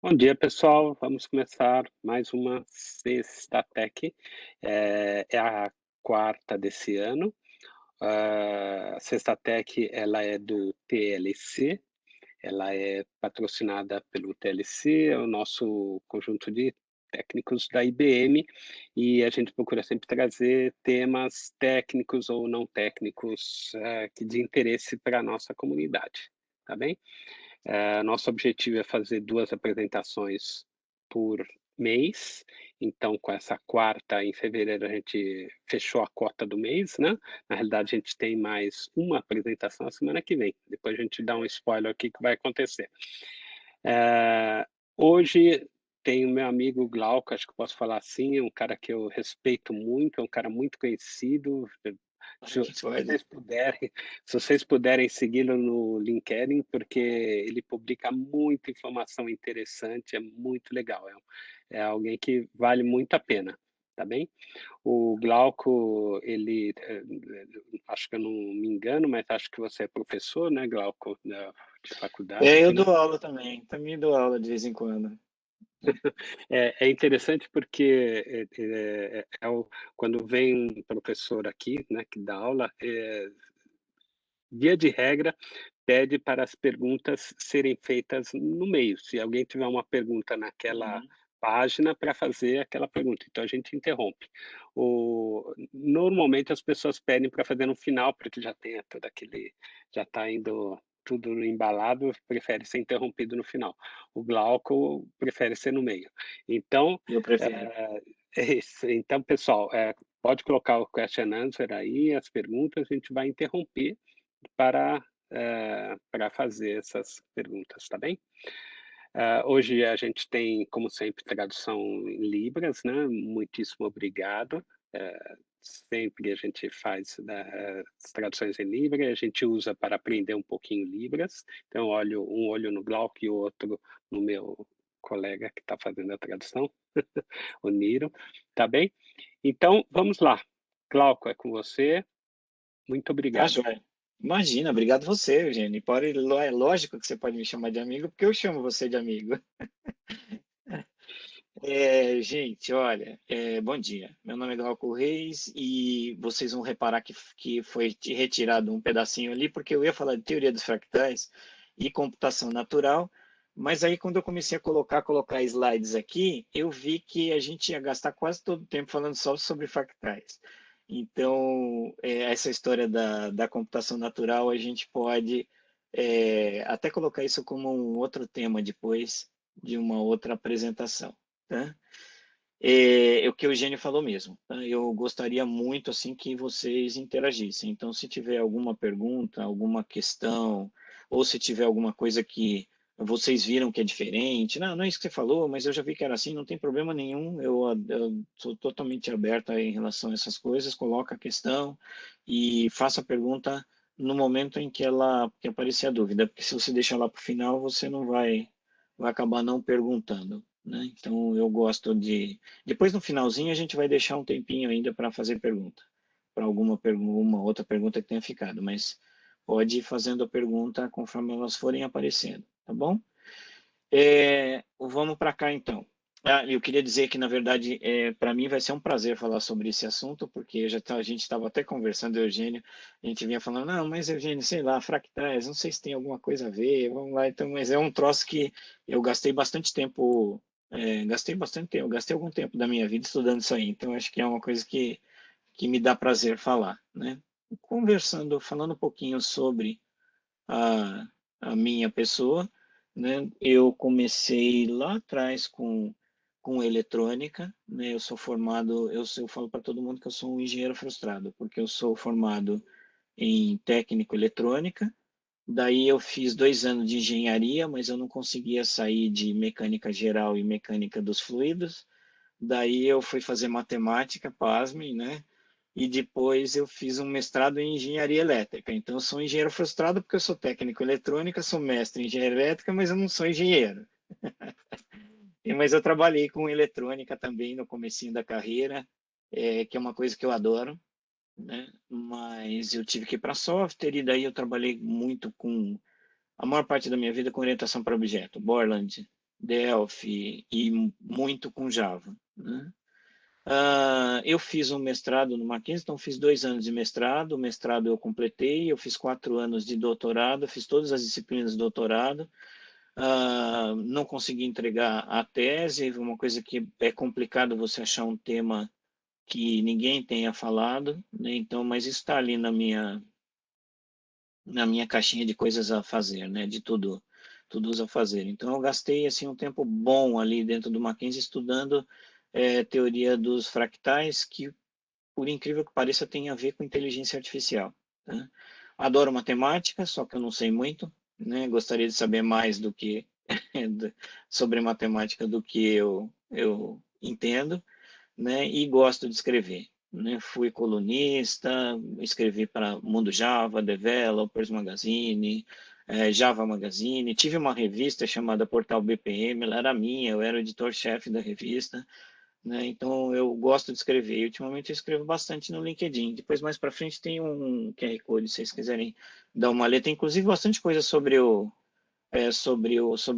Bom dia, pessoal. Vamos começar mais uma Sexta Tech. É a quarta desse ano. A Sexta Tech, ela é do TLC, ela é patrocinada pelo TLC, é o nosso conjunto de técnicos da IBM, e a gente procura sempre trazer temas técnicos ou não técnicos, que de interesse para a nossa comunidade, tá bem? Nosso objetivo é fazer 2 apresentações por mês, então com essa quarta em fevereiro a gente fechou a cota do mês, né, na realidade a gente tem mais uma apresentação a semana que vem, depois a gente dá um spoiler aqui que vai acontecer. Hoje tem o meu amigo Glauco, acho que eu posso falar assim, é um cara que eu respeito muito, é um cara muito conhecido, se Claro que se pode. vocês puderem se vocês puderem segui-lo no LinkedIn, porque ele publica muita informação interessante, é muito legal, é alguém que vale muito a pena, tá bem? O Glauco, ele, acho que eu não me engano, mas acho que você é professor, né, Glauco, de É, faculdade, eu né? dou aula também dou aula de vez em quando. É interessante porque quando vem um professor aqui, né, que dá aula, via de regra, pede para as perguntas serem feitas no meio. Se alguém tiver uma pergunta naquela Uhum. página, para fazer aquela pergunta, então a gente interrompe. Normalmente as pessoas pedem para fazer no final, porque já tem todo aquele, já está indo tudo embalado, prefere ser interrompido no final. O Glauco prefere ser no meio. Então, Eu prefiro. eh, é isso. Então, pessoal, pode colocar o question answer aí, as perguntas, a gente vai interromper para, para fazer essas perguntas, tá bem? Hoje a gente tem, como sempre, tradução em libras, né, muitíssimo obrigado. Sempre a gente faz, né, as traduções em libras, a gente usa para aprender um pouquinho libras, então olho um olho no Glauco e o outro no meu colega que está fazendo a tradução, o Niro, tá bem? Então, vamos lá. Glauco, é com você. Muito Tá obrigado. joia. Imagina, obrigado você, Eugênio. É lógico que você pode me chamar de amigo, porque eu chamo você de amigo. Gente, olha, bom dia. Meu nome é Glauco Reis e vocês vão reparar que foi retirado um pedacinho ali, porque eu ia falar de teoria dos fractais e computação natural, mas aí quando eu comecei a colocar slides aqui, eu vi que a gente ia gastar quase todo o tempo falando só sobre fractais. Então, essa história da computação natural, a gente pode até colocar isso como um outro tema depois de uma outra apresentação. Tá? É o que o Eugênio falou mesmo. Tá? Eu gostaria muito assim que vocês interagissem. Então, se tiver alguma pergunta, alguma questão, ou se tiver alguma coisa que vocês viram que é diferente, não é isso que você falou, mas eu já vi que era assim, não tem problema nenhum. Eu sou totalmente aberto em relação a essas coisas. Coloca a questão e faça a pergunta no momento em que aparecer a dúvida, porque se você deixar lá para o final, você não vai acabar não perguntando. Né? Então, eu gosto de. Depois, no finalzinho, a gente vai deixar um tempinho ainda para fazer pergunta, para uma outra pergunta que tenha ficado, mas pode ir fazendo a pergunta conforme elas forem aparecendo, tá bom? Vamos para cá, então. Eu queria dizer que, na verdade, para mim vai ser um prazer falar sobre esse assunto, porque a gente estava até conversando, Eugênio, a gente vinha falando, não, mas Eugênio, sei lá, fractais, não sei se tem alguma coisa a ver, vamos lá, então, mas é um troço que eu gastei bastante tempo, gastei algum tempo da minha vida estudando isso aí, então acho que é uma coisa que me dá prazer falar, né? Falando um pouquinho sobre a, a minha pessoa, né? Eu comecei lá atrás com eletrônica, né? Eu sou formado, eu falo para todo mundo que eu sou um engenheiro frustrado, porque eu sou formado em técnico eletrônica. Daí eu fiz 2 anos de engenharia, mas eu não conseguia sair de mecânica geral e mecânica dos fluidos. Daí eu fui fazer matemática, pasmem, né? E depois eu fiz um mestrado em engenharia elétrica. Então eu sou engenheiro frustrado porque eu sou técnico em eletrônica, sou mestre em engenharia elétrica, mas eu não sou engenheiro. Mas eu trabalhei com eletrônica também no comecinho da carreira, que é uma coisa que eu adoro, né? Mas eu tive que ir para software e daí eu trabalhei muito com a maior parte da minha vida com orientação para objeto, Borland, Delphi e muito com Java, né? Eu fiz um mestrado no Mackenzie, então fiz 2 anos de mestrado. O mestrado eu completei, eu fiz 4 anos de doutorado, fiz todas as disciplinas de doutorado. Não consegui entregar a tese, uma coisa que é complicado você achar um tema que ninguém tenha falado, né? Então, mas isso está ali na minha caixinha de coisas a fazer, né? De tudo a fazer. Então, eu gastei assim um tempo bom ali dentro do Mackenzie estudando teoria dos fractais, que por incrível que pareça tem a ver com inteligência artificial, né? Adoro matemática, só que eu não sei muito, né? Gostaria de saber mais do que sobre matemática do que eu entendo, né? E gosto de escrever, né? Fui colunista, escrevi para Mundo Java, Developers Magazine, Java Magazine. Tive uma revista chamada Portal BPM, ela era minha, eu era o editor-chefe da revista, né? Então eu gosto de escrever. E, ultimamente eu escrevo bastante no LinkedIn. Depois mais para frente tem um QR Code, se vocês quiserem dar uma olhada. Tem inclusive bastante coisa sobre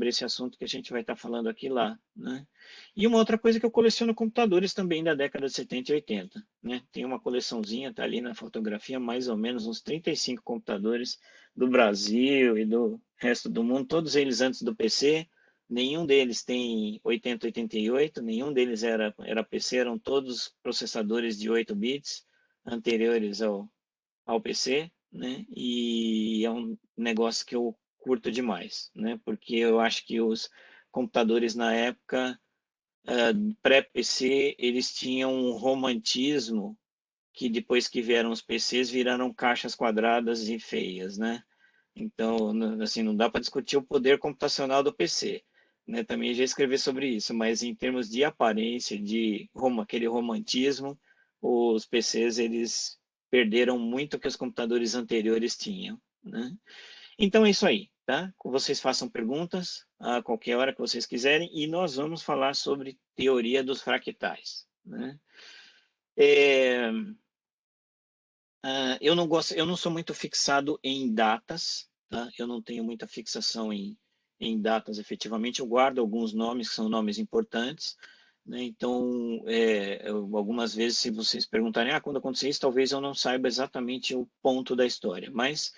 esse assunto que a gente vai estar falando aqui lá, né? E uma outra coisa que eu coleciono computadores também da década de 70 e 80, né? Tem uma coleçãozinha, tá ali na fotografia, mais ou menos uns 35 computadores do Brasil e do resto do mundo, todos eles antes do PC. Nenhum deles tem 80, 88, nenhum deles era PC, eram todos processadores de 8 bits anteriores ao PC, né? E é um negócio que eu curto demais, né? Porque eu acho que os computadores na época pré-PC eles tinham um romantismo que depois que vieram os PCs viraram caixas quadradas e feias, né? Então, assim, não dá para discutir o poder computacional do PC, né? Também já escrevi sobre isso, mas em termos de aparência, aquele romantismo, os PCs eles perderam muito que os computadores anteriores tinham, né? Então é isso aí, tá? Vocês façam perguntas a qualquer hora que vocês quiserem e nós vamos falar sobre teoria dos fractais, né? É, eu não sou muito fixado em datas, tá? Eu não tenho muita fixação em datas efetivamente. Eu guardo alguns nomes que são nomes importantes, né? Então, algumas vezes, se vocês perguntarem, quando aconteceu isso, talvez eu não saiba exatamente o ponto da história, mas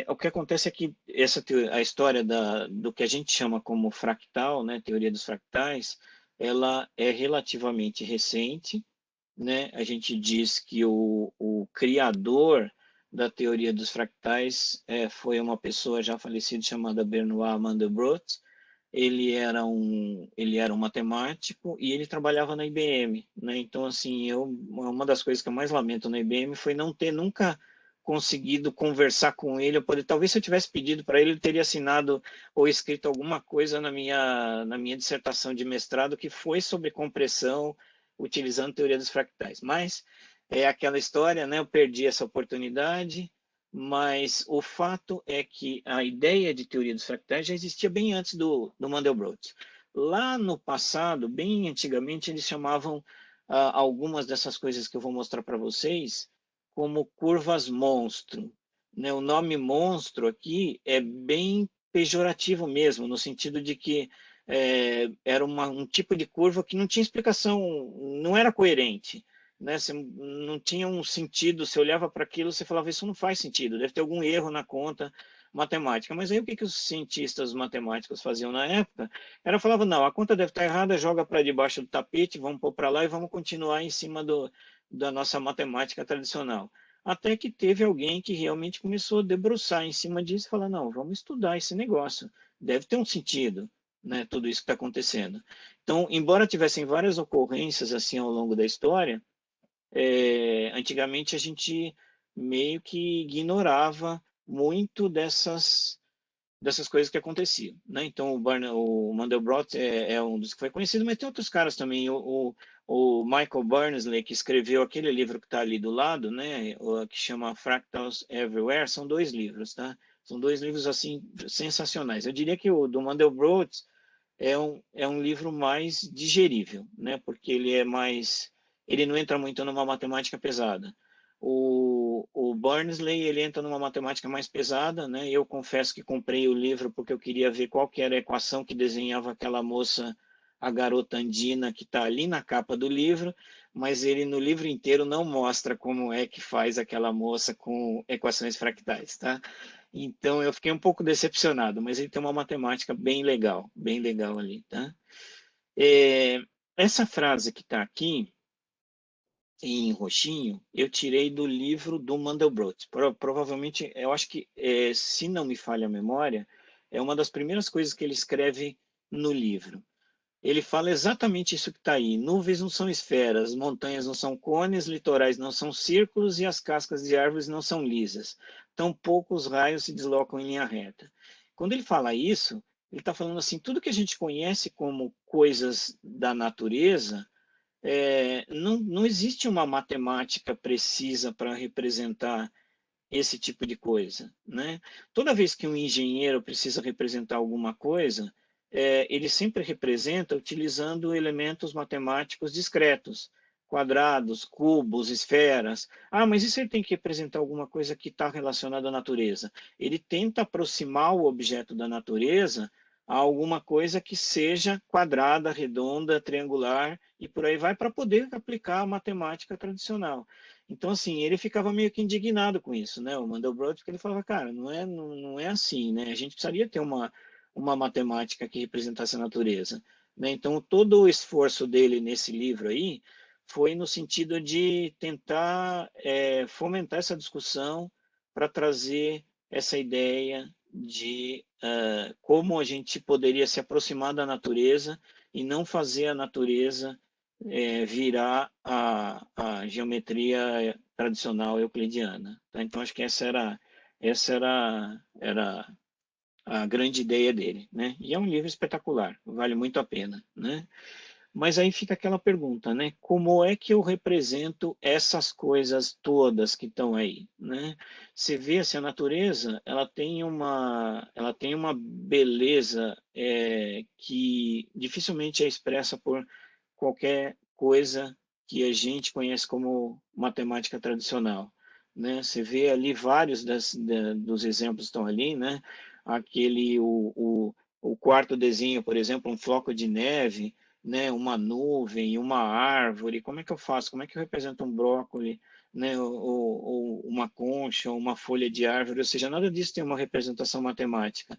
o que acontece é que a história do que a gente chama como fractal, né, teoria dos fractais, ela é relativamente recente, né? A gente diz que o criador da teoria dos fractais foi uma pessoa já falecida chamada Benoit Mandelbrot. Ele era um matemático e ele trabalhava na IBM, né? Então, assim, uma das coisas que eu mais lamento na IBM foi não ter nunca conseguido conversar com ele. Talvez se eu tivesse pedido para ele, ele teria assinado ou escrito alguma coisa na minha dissertação de mestrado que foi sobre compressão utilizando teoria dos fractais. Mas é aquela história, né? Eu perdi essa oportunidade, mas o fato é que a ideia de teoria dos fractais já existia bem antes do Mandelbrot. Lá no passado, bem antigamente, eles chamavam algumas dessas coisas que eu vou mostrar para vocês como curvas monstro, né? O nome monstro aqui é bem pejorativo mesmo, no sentido de que era um tipo de curva que não tinha explicação, não era coerente, né? Você não tinha um sentido, você olhava para aquilo, você falava, isso não faz sentido, deve ter algum erro na conta matemática. Mas aí o que os cientistas matemáticos faziam na época? Era falavam, não, a conta deve estar errada, joga para debaixo do tapete, vamos pôr para lá e vamos continuar em cima da nossa matemática tradicional. Até que teve alguém que realmente começou a debruçar em cima disso e falar, não, vamos estudar esse negócio, deve ter um sentido, né, tudo isso que está acontecendo. Então, embora tivessem várias ocorrências assim ao longo da história, antigamente a gente meio que ignorava muito dessas coisas que aconteciam, né? Então o Mandelbrot é um dos que foi conhecido, mas tem outros caras também. O Michael Berners-Lee, que escreveu aquele livro que está ali do lado, né? Que chama Fractals Everywhere, são 2 livros, tá? São 2 livros assim sensacionais. Eu diria que o do Mandelbrot é um livro mais digerível, né? Porque ele não entra muito numa matemática pesada. O Burnsley, ele entra numa matemática mais pesada, né? Eu confesso que comprei o livro porque eu queria ver qual que era a equação que desenhava aquela moça, a garota andina, que está ali na capa do livro, mas ele no livro inteiro não mostra como é que faz aquela moça com equações fractais, tá? Então eu fiquei um pouco decepcionado, mas ele tem uma matemática bem legal ali, tá? É, essa frase que está aqui, em roxinho, eu tirei do livro do Mandelbrot. Provavelmente, eu acho que, se não me falha a memória, é uma das primeiras coisas que ele escreve no livro. Ele fala exatamente isso que está aí. Nuvens não são esferas, montanhas não são cones, litorais não são círculos e as cascas de árvores não são lisas. Tampouco os raios se deslocam em linha reta. Quando ele fala isso, ele está falando assim, tudo que a gente conhece como coisas da natureza, não existe uma matemática precisa para representar esse tipo de coisa, né? Toda vez que um engenheiro precisa representar alguma coisa, ele sempre representa utilizando elementos matemáticos discretos, quadrados, cubos, esferas. Ah, mas e se ele tem que representar alguma coisa que está relacionada à natureza? Ele tenta aproximar o objeto da natureza a alguma coisa que seja quadrada, redonda, triangular e por aí vai, para poder aplicar a matemática tradicional. Então, assim, ele ficava meio que indignado com isso, né? O Mandelbrot, porque ele falava, cara, não é assim, né? A gente precisaria ter uma matemática que representasse a natureza, né? Então, todo o esforço dele nesse livro aí foi no sentido de tentar fomentar essa discussão para trazer essa ideia de como a gente poderia se aproximar da natureza e não fazer a natureza virar a geometria tradicional euclidiana. Tá? Então, acho que essa era a grande ideia dele. Né? E é um livro espetacular, vale muito a pena. Né? Mas aí fica aquela pergunta, né? Como é que eu represento essas coisas todas que estão aí, né? Você vê assim, a natureza, ela tem uma beleza que dificilmente é expressa por qualquer coisa que a gente conhece como matemática tradicional, né? Você vê ali vários dos exemplos estão ali, né? O quarto desenho, por exemplo, um floco de neve, né, uma nuvem, uma árvore, como é que eu faço? Como é que eu represento um brócoli, né, ou uma concha, uma folha de árvore? Ou seja, nada disso tem uma representação matemática.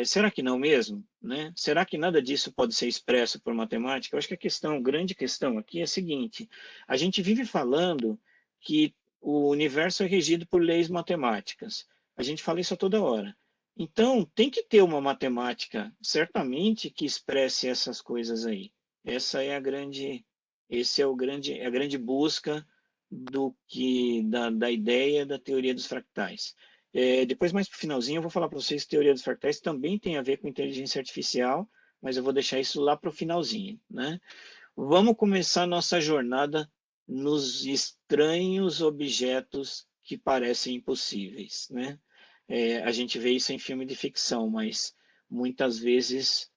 Será que não mesmo? Né? Será que nada disso pode ser expresso por matemática? Eu acho que a grande questão aqui é a seguinte: a gente vive falando que o universo é regido por leis matemáticas. A gente fala isso a toda hora. Então, tem que ter uma matemática, certamente, que expresse essas coisas aí. Essa é a grande, esse é a grande busca da ideia da teoria dos fractais. Depois, mais para o finalzinho, eu vou falar para vocês que teoria dos fractais também tem a ver com inteligência artificial, mas eu vou deixar isso lá para o finalzinho, né? Vamos começar nossa jornada nos estranhos objetos que parecem impossíveis, né? A gente vê isso em filme de ficção, mas muitas vezes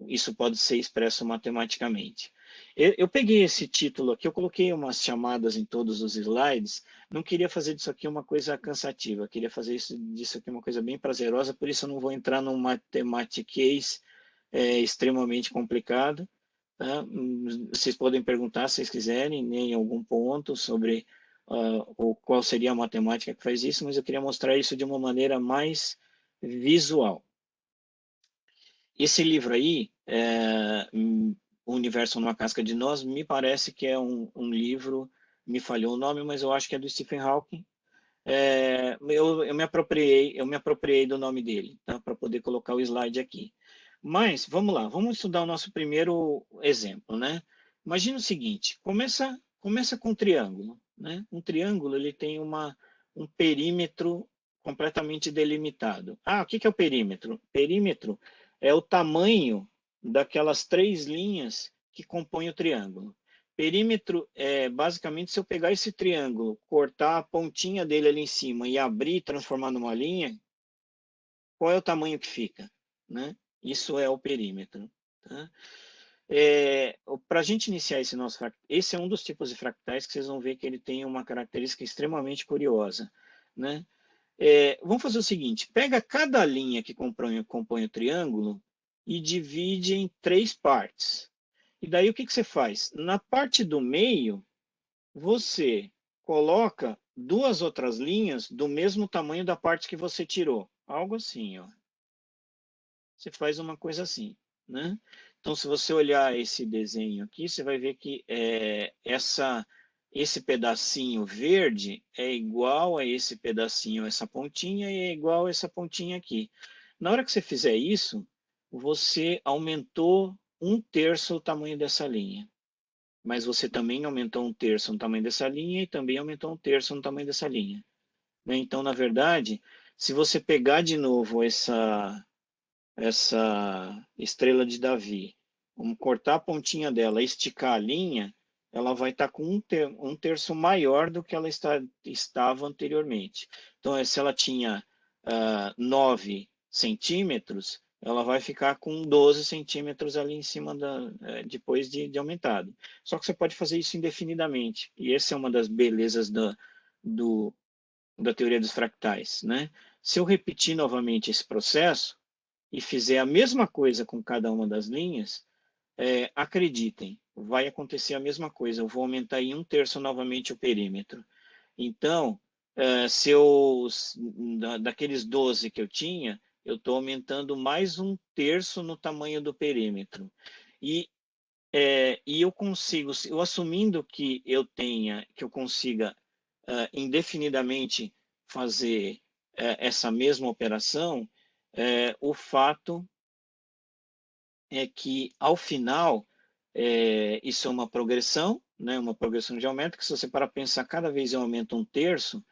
isso pode ser expresso matematicamente. Eu peguei esse título aqui, eu coloquei umas chamadas em todos os slides, não queria fazer disso aqui uma coisa cansativa, queria fazer disso aqui uma coisa bem prazerosa, por isso eu não vou entrar num matematiquês extremamente complicado. Tá? Vocês podem perguntar, se vocês quiserem, né, em algum ponto sobre qual seria a matemática que faz isso, mas eu queria mostrar isso de uma maneira mais visual. Esse livro aí, O Universo numa Casca de Nós, me parece que é um livro, me falhou o nome, mas eu acho que é do Stephen Hawking. Eu me apropriei do nome dele, tá? Para poder colocar o slide aqui. Mas, vamos lá, vamos estudar o nosso primeiro exemplo, né? Imagina o seguinte, começa com um triângulo, né? Um triângulo, ele tem um perímetro completamente delimitado. Ah, o que é o perímetro? Perímetro é o tamanho daquelas três linhas que compõem o triângulo. Perímetro é basicamente se eu pegar esse triângulo, cortar a pontinha dele ali em cima e abrir e transformar numa linha, qual é o tamanho que fica, né? Isso é o perímetro. Tá? Para a gente iniciar esse nosso fractal, esse é um dos tipos de fractais que vocês vão ver que ele tem uma característica extremamente curiosa, né? Vamos fazer o seguinte, pega cada linha que compõe o triângulo e divide em 3 partes. E daí o que você faz? Na parte do meio, você coloca 2 outras linhas do mesmo tamanho da parte que você tirou. Algo assim, ó. Você faz uma coisa assim, né? Então, se você olhar esse desenho aqui, você vai ver que esse pedacinho verde é igual a esse pedacinho, essa pontinha, e é igual a essa pontinha aqui. Na hora que você fizer isso, você aumentou 1/3 o tamanho dessa linha. Mas você também aumentou 1/3 no tamanho dessa linha e também aumentou 1/3 no tamanho dessa linha, né? Então, na verdade, se você pegar de novo essa estrela de Davi, vamos cortar a pontinha dela, esticar a linha, ela vai estar com 1/3 maior do que ela estava anteriormente. Então, se ela tinha 9 centímetros, ela vai ficar com 12 centímetros ali em cima depois de aumentado. Só que você pode fazer isso indefinidamente. E essa é uma das belezas do, da teoria dos fractais, né? Se eu repetir novamente esse processo, e fizer a mesma coisa com cada uma das linhas, acreditem, vai acontecer a mesma coisa. Eu vou aumentar em 1/3 novamente o perímetro. Então, se eu, daqueles 12 que eu tinha, eu estou aumentando mais 1/3 no tamanho do perímetro. E eu consigo, eu assumindo que que eu consiga indefinidamente fazer essa mesma operação, o fato é que, ao final, isso é uma progressão, né, uma progressão geométrica. Se você para pensar, cada vez eu aumento 1/3,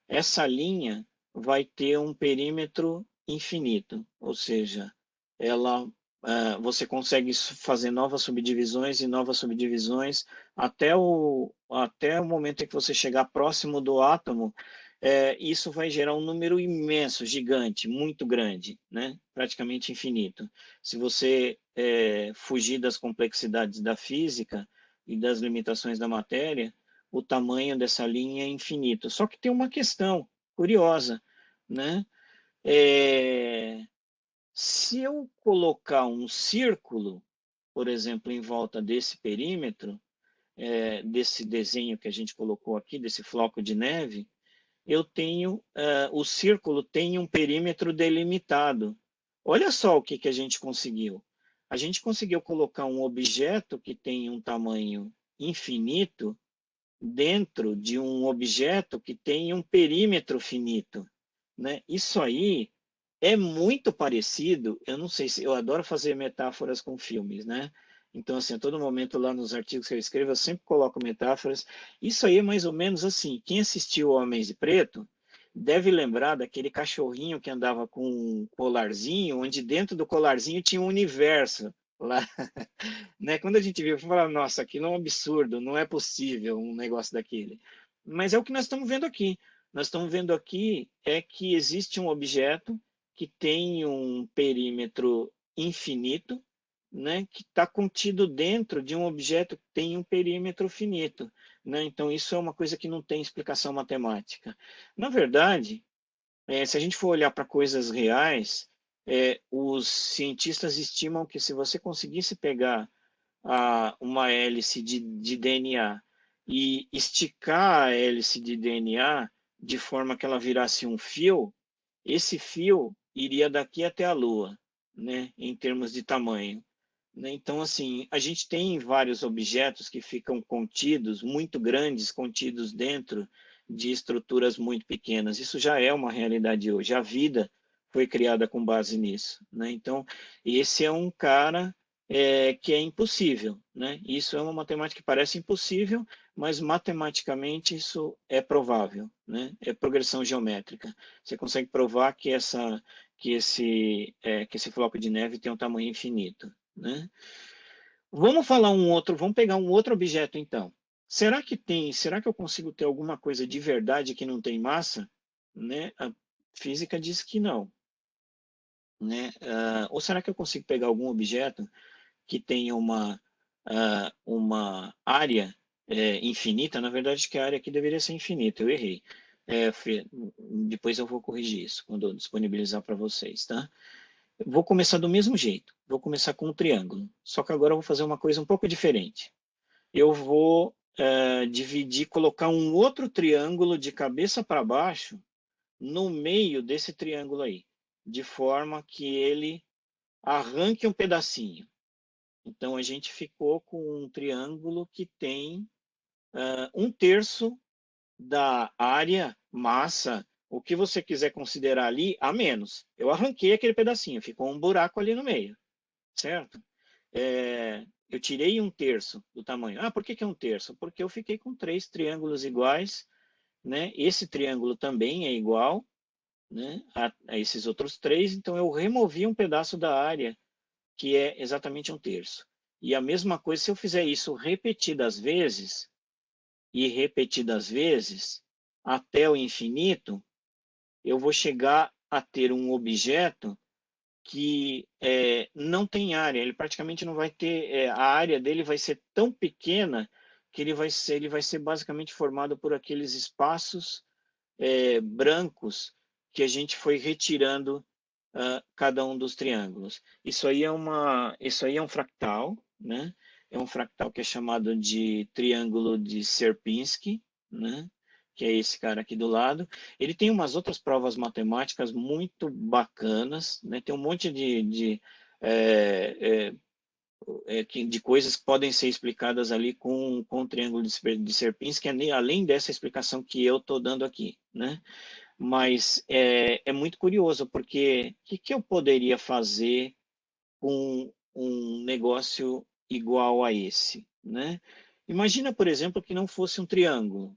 essa linha vai ter um perímetro infinito, ou seja, você consegue fazer novas subdivisões e novas subdivisões até o momento em que você chegar próximo do átomo. Isso vai gerar um número imenso, gigante, muito grande, né? Praticamente infinito. Se você fugir das complexidades da física e das limitações da matéria, o tamanho dessa linha é infinito. Só que tem uma questão curiosa, né? Se eu colocar um círculo, por exemplo, em volta desse perímetro, desse desenho que a gente colocou aqui, desse floco de neve, o círculo tem um perímetro delimitado. Olha só o que a gente conseguiu. A gente conseguiu colocar um objeto que tem um tamanho infinito dentro de um objeto que tem um perímetro finito, né? Isso aí é muito parecido. Eu não sei se eu adoro fazer metáforas com filmes, né? Então, assim, a todo momento lá nos artigos que eu escrevo, eu sempre coloco metáforas. Isso aí é mais ou menos assim. Quem assistiu Homens de Preto deve lembrar daquele cachorrinho que andava com um colarzinho, onde dentro do colarzinho tinha um universo lá, né? Quando a gente viu, fala, nossa, aquilo é um absurdo, não é possível um negócio daquele. Mas é o que nós estamos vendo aqui. Nós estamos vendo aqui que existe um objeto que tem um perímetro infinito, né? Que está contido dentro de um objeto que tem um perímetro finito, né? Então, isso é uma coisa que não tem explicação matemática. Na verdade, se a gente for olhar para coisas reais, os cientistas estimam que, se você conseguisse pegar uma hélice de DNA e esticar a hélice de DNA de forma que ela virasse um fio, esse fio iria daqui até a Lua, né, em termos de tamanho, né? Então, assim, a gente tem vários objetos que ficam contidos, muito grandes, contidos dentro de estruturas muito pequenas. Isso já é uma realidade hoje. A vida foi criada com base nisso, né? Então, esse é um cara que é impossível, né? Isso é uma matemática que parece impossível, mas matematicamente isso é provável, né? É progressão geométrica. Você consegue provar que esse floco de neve tem um tamanho infinito, né? Vamos pegar um outro objeto então. Será que eu consigo ter alguma coisa de verdade que não tem massa? Né? A física diz que não, né? Ou será que eu consigo pegar algum objeto que tenha uma área infinita, na verdade, acho que a área aqui deveria ser infinita, eu errei. Depois eu vou corrigir isso, quando eu disponibilizar para vocês, tá? Vou começar do mesmo jeito, vou começar com um triângulo, só que agora eu vou fazer uma coisa um pouco diferente. Eu vou dividir, colocar um outro triângulo de cabeça para baixo no meio desse triângulo aí, de forma que ele arranque um pedacinho. Então, a gente ficou com um triângulo que tem um terço da área, massa, o que você quiser considerar ali, a menos. Eu arranquei aquele pedacinho, ficou um buraco ali no meio, certo? Eu tirei um terço do tamanho. Ah, por que é um terço? Porque eu fiquei com 3 triângulos iguais, né? Esse triângulo também é igual, né, a esses outros 3, então eu removi um pedaço da área, que é exatamente um terço. E a mesma coisa, se eu fizer isso repetidas vezes, e repetidas vezes, até o infinito, eu vou chegar a ter um objeto que não tem área, ele praticamente não vai ter, a área dele vai ser tão pequena que ele vai ser basicamente formado por aqueles espaços brancos que a gente foi retirando cada um dos triângulos. Isso aí é um fractal, né? É um fractal que é chamado de triângulo de Sierpinski, né? Que é esse cara aqui do lado. Ele tem umas outras provas matemáticas muito bacanas, né? Tem um monte de coisas que podem ser explicadas ali com o triângulo de Sierpinski, além dessa explicação que eu estou dando aqui, né? Mas é muito curioso, porque o que eu poderia fazer com um negócio igual a esse, né? Imagina, por exemplo, que não fosse um triângulo.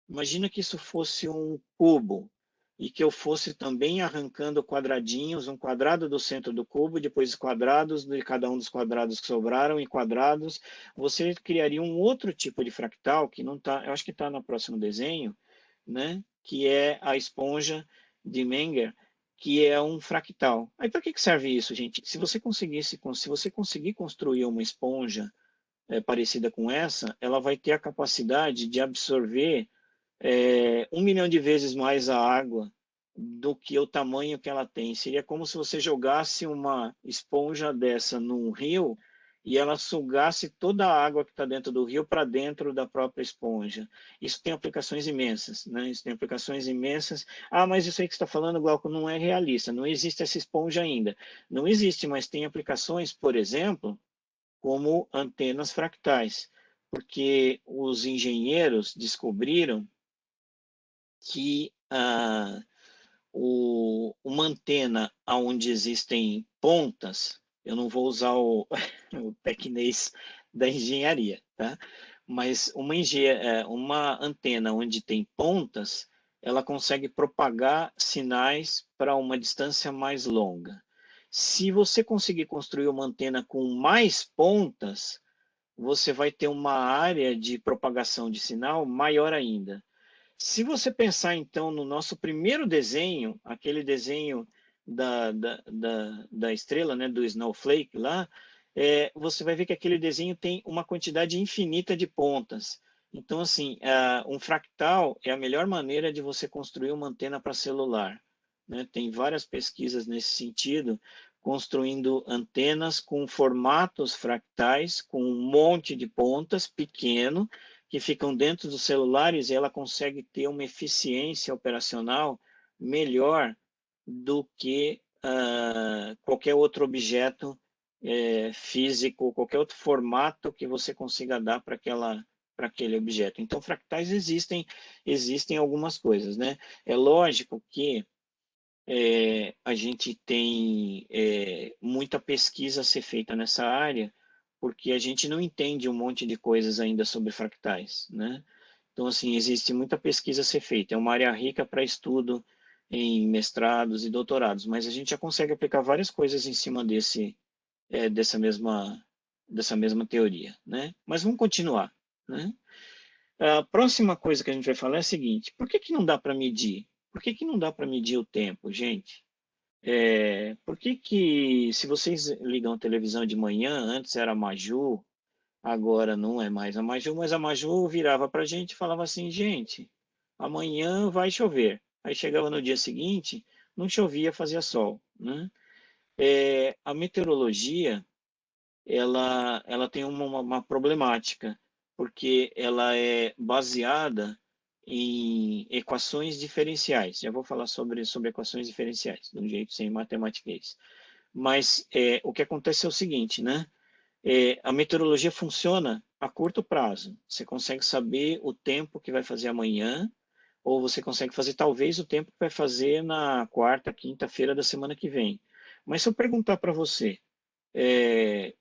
Imagina que isso fosse um cubo e que eu fosse também arrancando quadradinhos, um quadrado do centro do cubo, depois quadrados de cada um dos quadrados que sobraram e quadrados. Você criaria um outro tipo de fractal que não está, eu acho que está no próximo desenho, né? Que é a esponja de Menger, que é um fractal. Aí para que serve isso, gente? Se você conseguir construir uma esponja parecida com essa, ela vai ter a capacidade de absorver 1 milhão de vezes mais a água do que o tamanho que ela tem. Seria como se você jogasse uma esponja dessa num rio e ela sugasse toda a água que está dentro do rio para dentro da própria esponja. Isso tem aplicações imensas, né? Isso tem aplicações imensas. Ah, mas isso aí que você está falando, Glauco, não é realista. Não existe essa esponja ainda. Não existe, mas tem aplicações, por exemplo, como antenas fractais, porque os engenheiros descobriram que uma antena onde existem pontas, eu não vou usar o tecnês da engenharia, tá? Mas uma antena onde tem pontas, ela consegue propagar sinais para uma distância mais longa. Se você conseguir construir uma antena com mais pontas, você vai ter uma área de propagação de sinal maior ainda. Se você pensar, então, no nosso primeiro desenho, aquele desenho da estrela, né, do snowflake lá, você vai ver que aquele desenho tem uma quantidade infinita de pontas. Então, assim, um fractal é a melhor maneira de você construir uma antena para celular, né? Tem várias pesquisas nesse sentido, construindo antenas com formatos fractais, com um monte de pontas pequeno, que ficam dentro dos celulares e ela consegue ter uma eficiência operacional melhor do que qualquer outro objeto físico, qualquer outro formato que você consiga dar para aquele objeto. Então, fractais existem algumas coisas, né? É lógico que a gente tem muita pesquisa a ser feita nessa área, porque a gente não entende um monte de coisas ainda sobre fractais, né? Então, assim, existe muita pesquisa a ser feita. É uma área rica para estudo em mestrados e doutorados, mas a gente já consegue aplicar várias coisas em cima dessa mesma teoria, né? Mas vamos continuar, né? A próxima coisa que a gente vai falar é a seguinte: por que que não dá para medir? Por que que não dá para medir o tempo, gente? Por que que, se vocês ligam a televisão de manhã, antes era Maju, Agora não é mais a Maju, mas a Maju virava para a gente e falava assim, gente, amanhã vai chover. Aí chegava no dia seguinte, não chovia, fazia sol, né? A meteorologia, ela tem uma problemática, porque ela é baseada em equações diferenciais. Já vou falar sobre equações diferenciais, de um jeito sem matematiquês. Mas o que acontece é o seguinte, né? A meteorologia funciona a curto prazo. Você consegue saber o tempo que vai fazer amanhã, ou você consegue fazer talvez o tempo que vai fazer na quarta, quinta-feira da semana que vem. Mas se eu perguntar para você, é,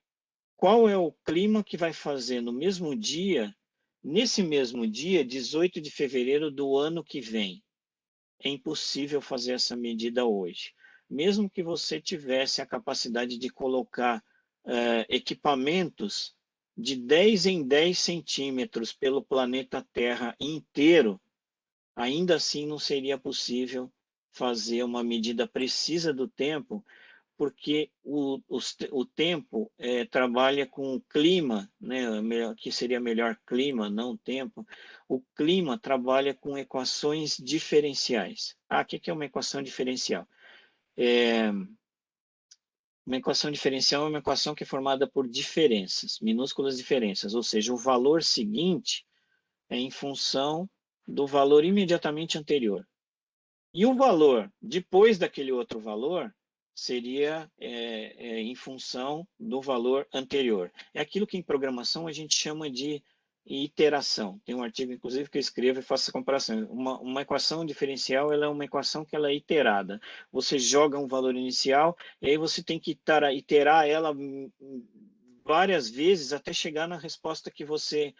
qual é o clima que vai fazer no mesmo dia, nesse mesmo dia, 18 de fevereiro do ano que vem? É impossível fazer essa medida hoje. Mesmo que você tivesse a capacidade de colocar equipamentos de 10 em 10 centímetros pelo planeta Terra inteiro, ainda assim não seria possível fazer uma medida precisa do tempo, porque o tempo trabalha com o clima, né, que seria melhor clima, não tempo. O clima trabalha com equações diferenciais. O que é uma equação diferencial? Uma equação diferencial é uma equação que é formada por diferenças, minúsculas diferenças, ou seja, o valor seguinte é em função do valor imediatamente anterior. E o valor depois daquele outro valor seria em função do valor anterior. É aquilo que em programação a gente chama de iteração. Tem um artigo, inclusive, que eu escrevo e faço essa comparação. Uma equação diferencial ela é uma equação que ela é iterada. Você joga um valor inicial e aí você tem que iterar ela várias vezes até chegar na resposta que você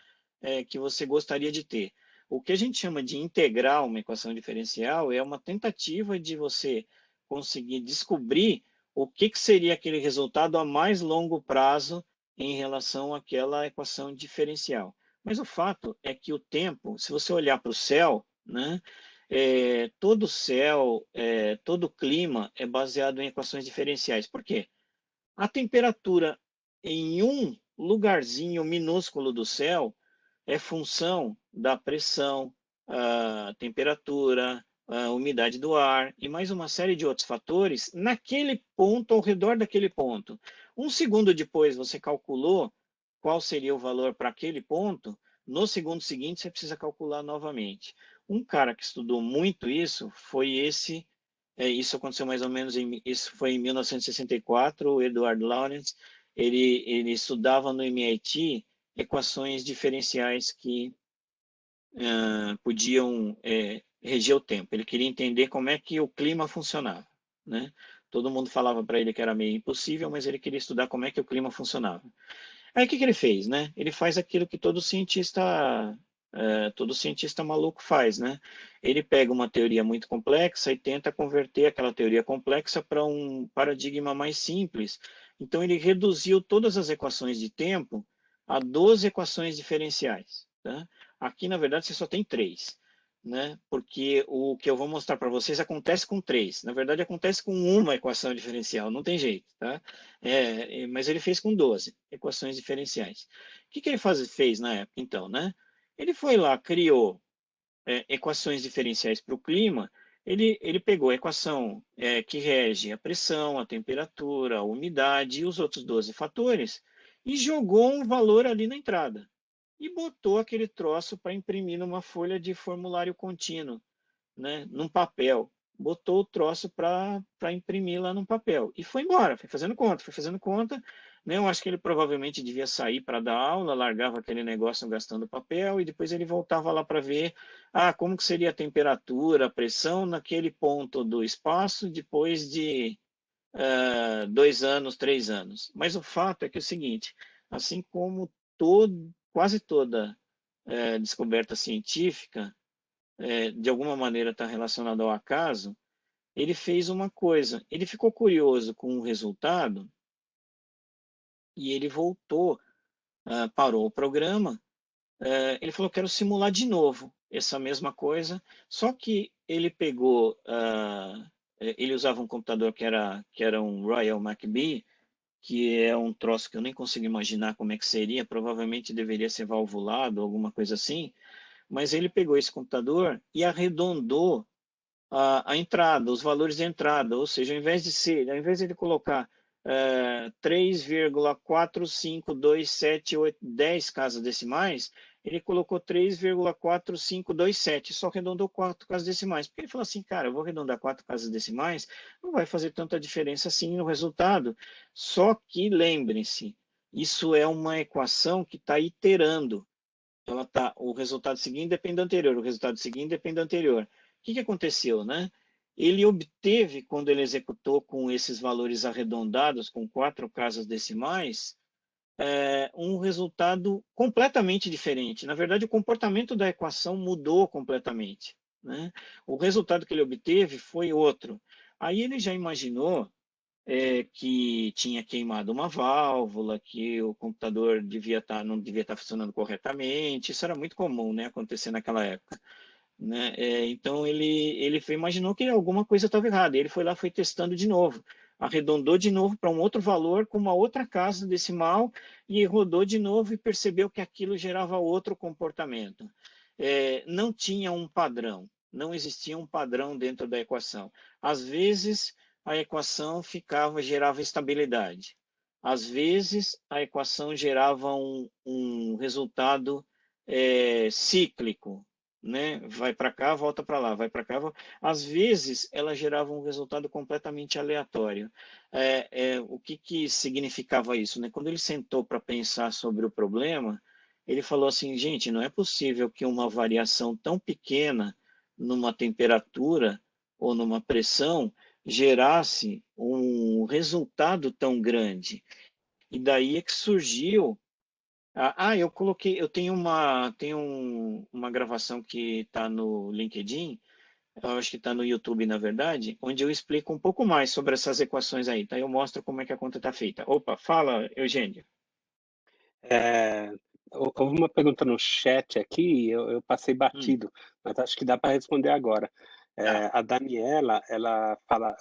gostaria de ter. O que a gente chama de integral, uma equação diferencial, é uma tentativa de você conseguir descobrir o que seria aquele resultado a mais longo prazo em relação àquela equação diferencial. Mas o fato é que o tempo, se você olhar para o céu, né, todo céu, todo clima é baseado em equações diferenciais. Por quê? A temperatura em um lugarzinho minúsculo do céu é função da pressão, a temperatura, a umidade do ar e mais uma série de outros fatores naquele ponto, ao redor daquele ponto. Um segundo depois você calculou qual seria o valor para aquele ponto, no segundo seguinte você precisa calcular novamente. Um cara que estudou muito isso foi isso aconteceu mais ou menos, isso foi em 1964, o Edward Lorenz, ele estudava no MIT equações diferenciais que podiam reger o tempo. Ele queria entender como é que o clima funcionava, né? Todo mundo falava para ele que era meio impossível, mas ele queria estudar como é que o clima funcionava. Aí o que ele fez, né? Ele faz aquilo que todo cientista maluco faz, né? Ele pega uma teoria muito complexa e tenta converter aquela teoria complexa para um paradigma mais simples. Então ele reduziu todas as equações de tempo a 12 equações diferenciais, tá? Aqui, na verdade, você só tem três, né? Porque o que eu vou mostrar para vocês acontece com três. Na verdade, acontece com uma equação diferencial, não tem jeito, tá? Mas ele fez com 12 equações diferenciais. O que ele fez na época, então, né? Ele foi lá, criou equações diferenciais para o clima. Ele pegou a equação que rege a pressão, a temperatura, a umidade e os outros 12 fatores e jogou um valor ali na entrada. E botou aquele troço para imprimir numa folha de formulário contínuo, né, num papel. Botou o troço para imprimir lá num papel. E foi embora, foi fazendo conta. Né, eu acho que ele provavelmente devia sair para dar aula, largava aquele negócio gastando papel e depois ele voltava lá para ver como que seria a temperatura, a pressão naquele ponto do espaço depois de 2 anos, 3 anos. Mas o fato é que é o seguinte, assim como quase toda descoberta científica, de alguma maneira está relacionado ao acaso, ele fez uma coisa. Ele ficou curioso com o resultado e ele voltou, parou o programa. Ele falou: quero simular de novo essa mesma coisa, só que ele pegou. Ele usava um computador que era um Royal McBee, que é um troço que eu nem consigo imaginar como é que seria, provavelmente deveria ser valvulado, alguma coisa assim, mas ele pegou esse computador e arredondou a entrada, os valores de entrada, ou seja, ao invés de ele colocar 3,4527810 casas decimais, ele colocou 3,4527, só arredondou 4 casas decimais. Porque ele falou assim, cara, eu vou arredondar 4 casas decimais, não vai fazer tanta diferença assim no resultado. Só que lembrem-se, isso é uma equação que está iterando. O resultado seguinte depende do anterior, o resultado seguinte depende do anterior. O que aconteceu, né? Ele obteve, quando ele executou com esses valores arredondados, com 4 casas decimais, um resultado completamente diferente. Na verdade, o comportamento da equação mudou completamente, né? O resultado que ele obteve foi outro. Aí ele já imaginou que tinha queimado uma válvula, que o computador não devia estar funcionando corretamente. Isso era muito comum, né, acontecer naquela época, né? Então ele imaginou que alguma coisa estava errada. Ele foi lá, foi testando de novo, arredondou de novo para um outro valor com uma outra casa decimal e rodou de novo e percebeu que aquilo gerava outro comportamento. Não tinha um padrão, não existia um padrão dentro da equação. Às vezes a equação gerava estabilidade. Às vezes a equação gerava um resultado cíclico, né? Vai para cá, volta para lá, vai para cá. Às vezes, ela gerava um resultado completamente aleatório. O que significava isso, né? Quando ele sentou para pensar sobre o problema, ele falou assim, gente, não é possível que uma variação tão pequena numa temperatura ou numa pressão gerasse um resultado tão grande. E daí é que surgiu eu coloquei, eu tenho uma gravação que está no LinkedIn, eu acho que está no YouTube, na verdade, onde eu explico um pouco mais sobre essas equações aí, tá? Eu mostro como é que a conta está feita. Opa, fala, Eugênio. É, houve uma pergunta no chat aqui, eu passei Hum, batido, mas acho que dá para responder agora. tá. A Daniela, ela fala,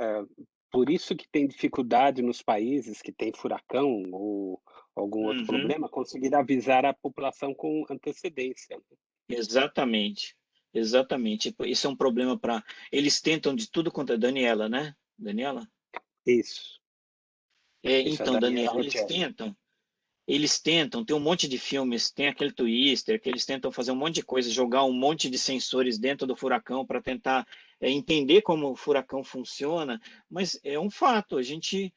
por isso que tem dificuldade nos países que tem furacão ou algum outro Uhum, problema, conseguir avisar a população com antecedência. exatamente. Exatamente. Isso é um problema para. Eles tentam de tudo contra a Daniela, né? Daniela? Isso, isso, a Então, Daniela Daniela, Rogério. eles tentam, tem um monte de filmes, tem aquele Twister, que eles tentam fazer um monte de coisa, jogar um monte de sensores dentro do furacão para tentar entender como o furacão funciona, mas é um fato, a gente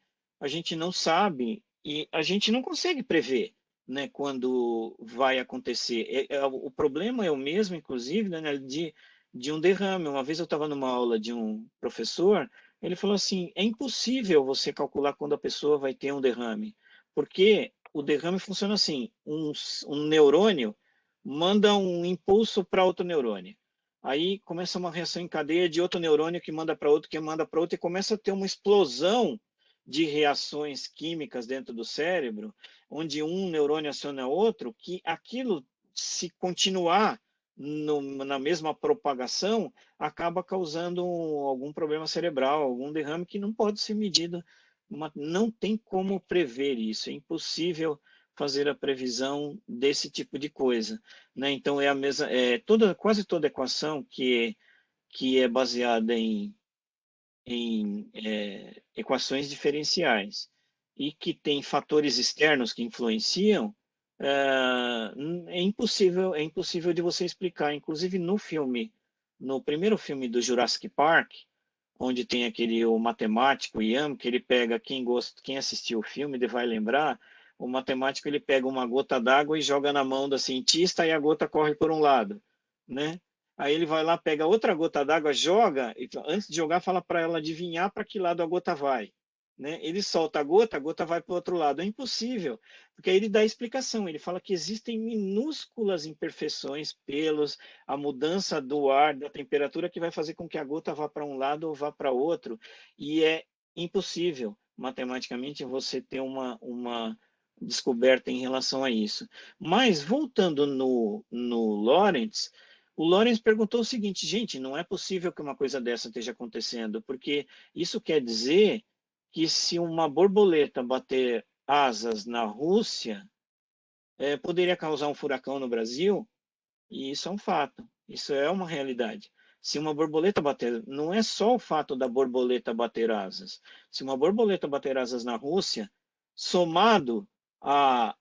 não sabe e a gente não consegue prever, né, quando vai acontecer. O problema é o mesmo, inclusive, né, de um derrame. Uma vez eu estava numa aula de um professor, ele falou assim, é impossível você calcular quando a pessoa vai ter um derrame, porque o derrame funciona assim: um neurônio manda um impulso para outro neurônio. Aí começa uma reação em cadeia de outro neurônio que manda para outro, que manda para outro, e começa a ter uma explosão de reações químicas dentro do cérebro, onde um neurônio aciona outro, que aquilo, se continuar na mesma propagação, acaba causando algum problema cerebral, algum derrame que não pode ser medido, não tem como prever isso, é impossível fazer a previsão desse tipo de coisa, né? Então é a mesma, quase toda equação que é baseada em equações diferenciais e que tem fatores externos que influenciam, é impossível de você explicar. Inclusive no primeiro filme do Jurassic Park, onde tem o matemático Ian, que ele pega, quem assistiu o filme ele vai lembrar, o matemático ele pega uma gota d'água e joga na mão da cientista e a gota corre por um lado, né? Aí ele vai lá, pega outra gota d'água, joga, e antes de jogar fala para ela adivinhar para que lado a gota vai, né? Ele solta a gota vai para o outro lado. É impossível, porque aí ele dá a explicação, ele fala que existem minúsculas imperfeições, pelos, a mudança do ar, da temperatura, que vai fazer com que a gota vá para um lado ou vá para outro, e é impossível, matematicamente, você ter uma descoberta em relação a isso. Mas, voltando no Lorentz, o Lawrence perguntou o seguinte, gente, não é possível que uma coisa dessa esteja acontecendo, porque isso quer dizer que se uma borboleta bater asas na Rússia, poderia causar um furacão no Brasil, e isso é um fato, isso é uma realidade. Se uma borboleta bater, não é só o fato da borboleta bater asas. Se uma borboleta bater asas na Rússia, somado a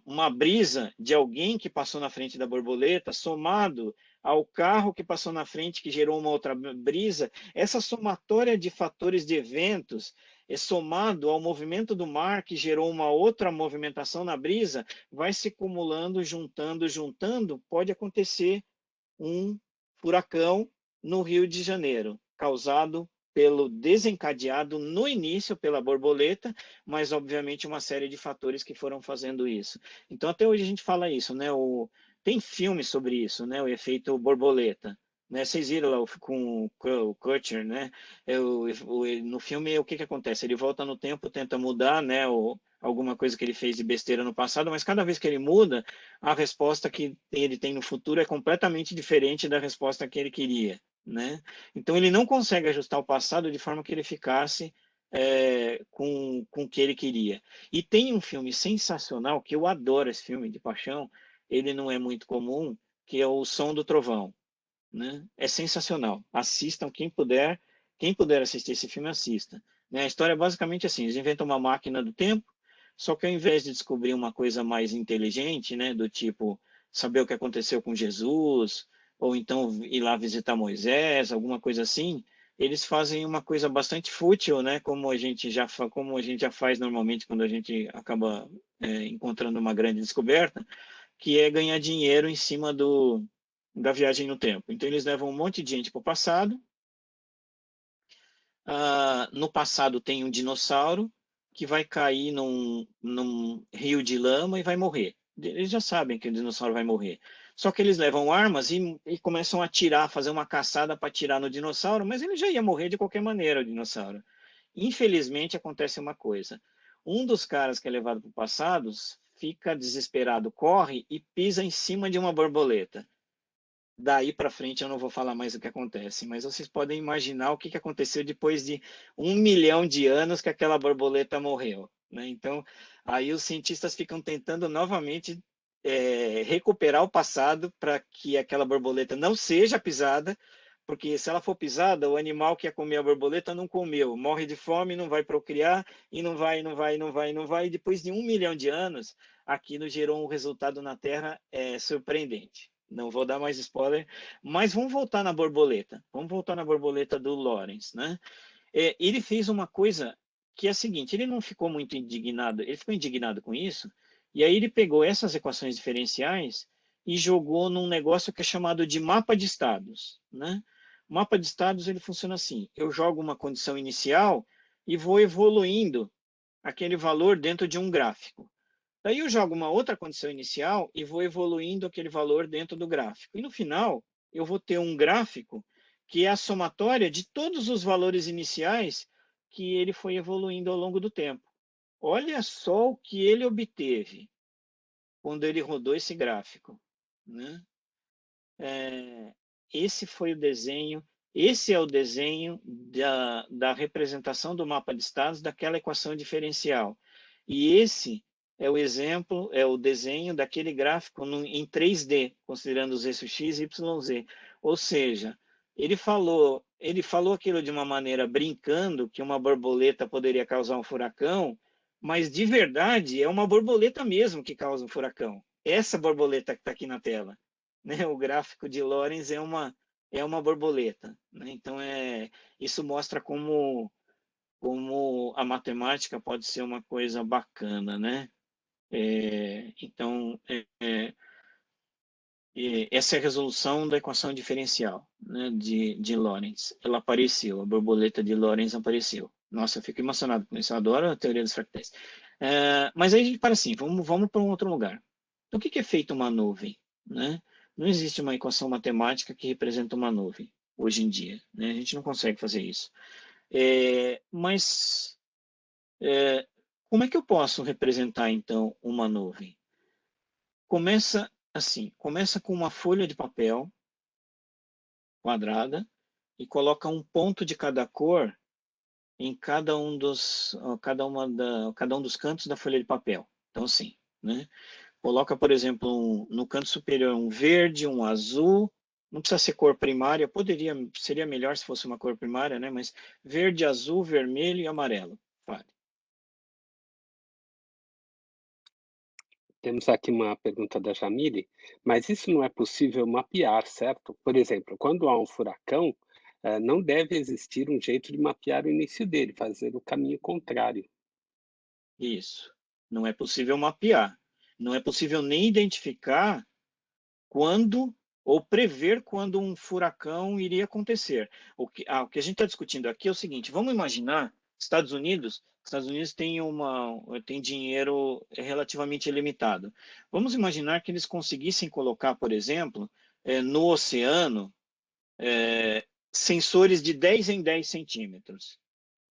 uma brisa de alguém que passou na frente da borboleta, somado ao carro que passou na frente que gerou uma outra brisa, essa somatória de fatores de eventos, somado ao movimento do mar que gerou uma outra movimentação na brisa, vai se acumulando, juntando, juntando, pode acontecer um furacão no Rio de Janeiro, causado pelo desencadeado no início pela borboleta, mas obviamente uma série de fatores que foram fazendo isso. Então até hoje a gente fala isso, né? Tem filmes sobre isso, né? O efeito borboleta. Né, vocês viram lá com o Kutcher, né? No filme, o que que acontece? Ele volta no tempo, tenta mudar, né? Alguma coisa que ele fez de besteira no passado, mas cada vez que ele muda, a resposta que ele tem no futuro é completamente diferente da resposta que ele queria, né? Então ele não consegue ajustar o passado de forma que ele ficasse com o que ele queria. E tem um filme sensacional que eu adoro esse filme de paixão. Ele não é muito comum, que é o Som do Trovão, né? É sensacional. Assistam quem puder assistir esse filme, assista. Né? A história é basicamente assim: eles inventam uma máquina do tempo, só que ao invés de descobrir uma coisa mais inteligente, né, do tipo saber o que aconteceu com Jesus, ou então ir lá visitar Moisés, alguma coisa assim, eles fazem uma coisa bastante fútil, né, como a gente já faz normalmente quando a gente acaba encontrando uma grande descoberta, que é ganhar dinheiro em cima da viagem no tempo. Então eles levam um monte de gente para o passado. No passado tem um dinossauro que vai cair num rio de lama e vai morrer. Eles já sabem que o dinossauro vai morrer. Só que eles levam armas e começam a atirar, fazer uma caçada para atirar no dinossauro, mas ele já ia morrer de qualquer maneira, o dinossauro. Infelizmente acontece uma coisa. Um dos caras que é levado para o passado fica desesperado, corre e pisa em cima de uma borboleta. Daí para frente eu não vou falar mais o que acontece, mas vocês podem imaginar o que aconteceu depois de 1 milhão de anos que aquela borboleta morreu, né? Então, aí os cientistas ficam tentando novamente recuperar o passado para que aquela borboleta não seja pisada, porque se ela for pisada, o animal que ia comer a borboleta não comeu, morre de fome, não vai procriar, e não vai, não vai, não vai, não vai. E depois de 1 milhão de anos, aquilo gerou um resultado na Terra surpreendente. Não vou dar mais spoiler, mas vamos voltar na borboleta. Vamos voltar na borboleta do Lawrence, né? Ele fez uma coisa que é a seguinte: ele não ficou muito indignado, ele ficou indignado com isso, e aí ele pegou essas equações diferenciais e jogou num negócio que é chamado de mapa de estados, né? O mapa de estados ele funciona assim: eu jogo uma condição inicial e vou evoluindo aquele valor dentro de um gráfico. Daí eu jogo uma outra condição inicial e vou evoluindo aquele valor dentro do gráfico. E no final, eu vou ter um gráfico que é a somatória de todos os valores iniciais que ele foi evoluindo ao longo do tempo. Olha só o que ele obteve quando ele rodou esse gráfico, né? Esse foi o desenho, esse é o desenho da representação do mapa de estados daquela equação diferencial. E esse é o exemplo, é o desenho daquele gráfico em 3D, considerando os eixos x, y, z. Ou seja, ele falou aquilo de uma maneira brincando que uma borboleta poderia causar um furacão, mas de verdade é uma borboleta mesmo que causa um furacão. Essa borboleta que está aqui na tela, né? O gráfico de Lorenz é uma borboleta, né? Então isso mostra como a matemática pode ser uma coisa bacana, né? Então essa é a resolução da equação diferencial, né, de Lorentz. Ela apareceu, a borboleta de Lorentz apareceu. Nossa, eu fico emocionado com isso, eu adoro a teoria dos fractais. Mas aí a gente para assim, vamos para um outro lugar. Então, o que é feito uma nuvem? Né? Não existe uma equação matemática que representa uma nuvem, hoje em dia. Né? A gente não consegue fazer isso. Mas como é que eu posso representar, então, uma nuvem? Começa assim, começa com uma folha de papel quadrada e coloca um ponto de cada cor em cada um dos, cada um dos cantos da folha de papel. Então, assim, né? Coloca, por exemplo, no canto superior um verde, um azul, não precisa ser cor primária, seria melhor se fosse uma cor primária, né? Mas verde, azul, vermelho e amarelo. Vale. Temos aqui uma pergunta da Jamile, mas isso não é possível mapear, certo? Por exemplo, quando há um furacão, não deve existir um jeito de mapear o início dele, fazer o caminho contrário. Isso. Não é possível mapear. Não é possível nem identificar quando ou prever quando um furacão iria acontecer. O que a gente está discutindo aqui é o seguinte: vamos imaginar Estados Unidos tem dinheiro relativamente ilimitado. Vamos imaginar que eles conseguissem colocar, por exemplo, no oceano, sensores de 10 em 10 centímetros,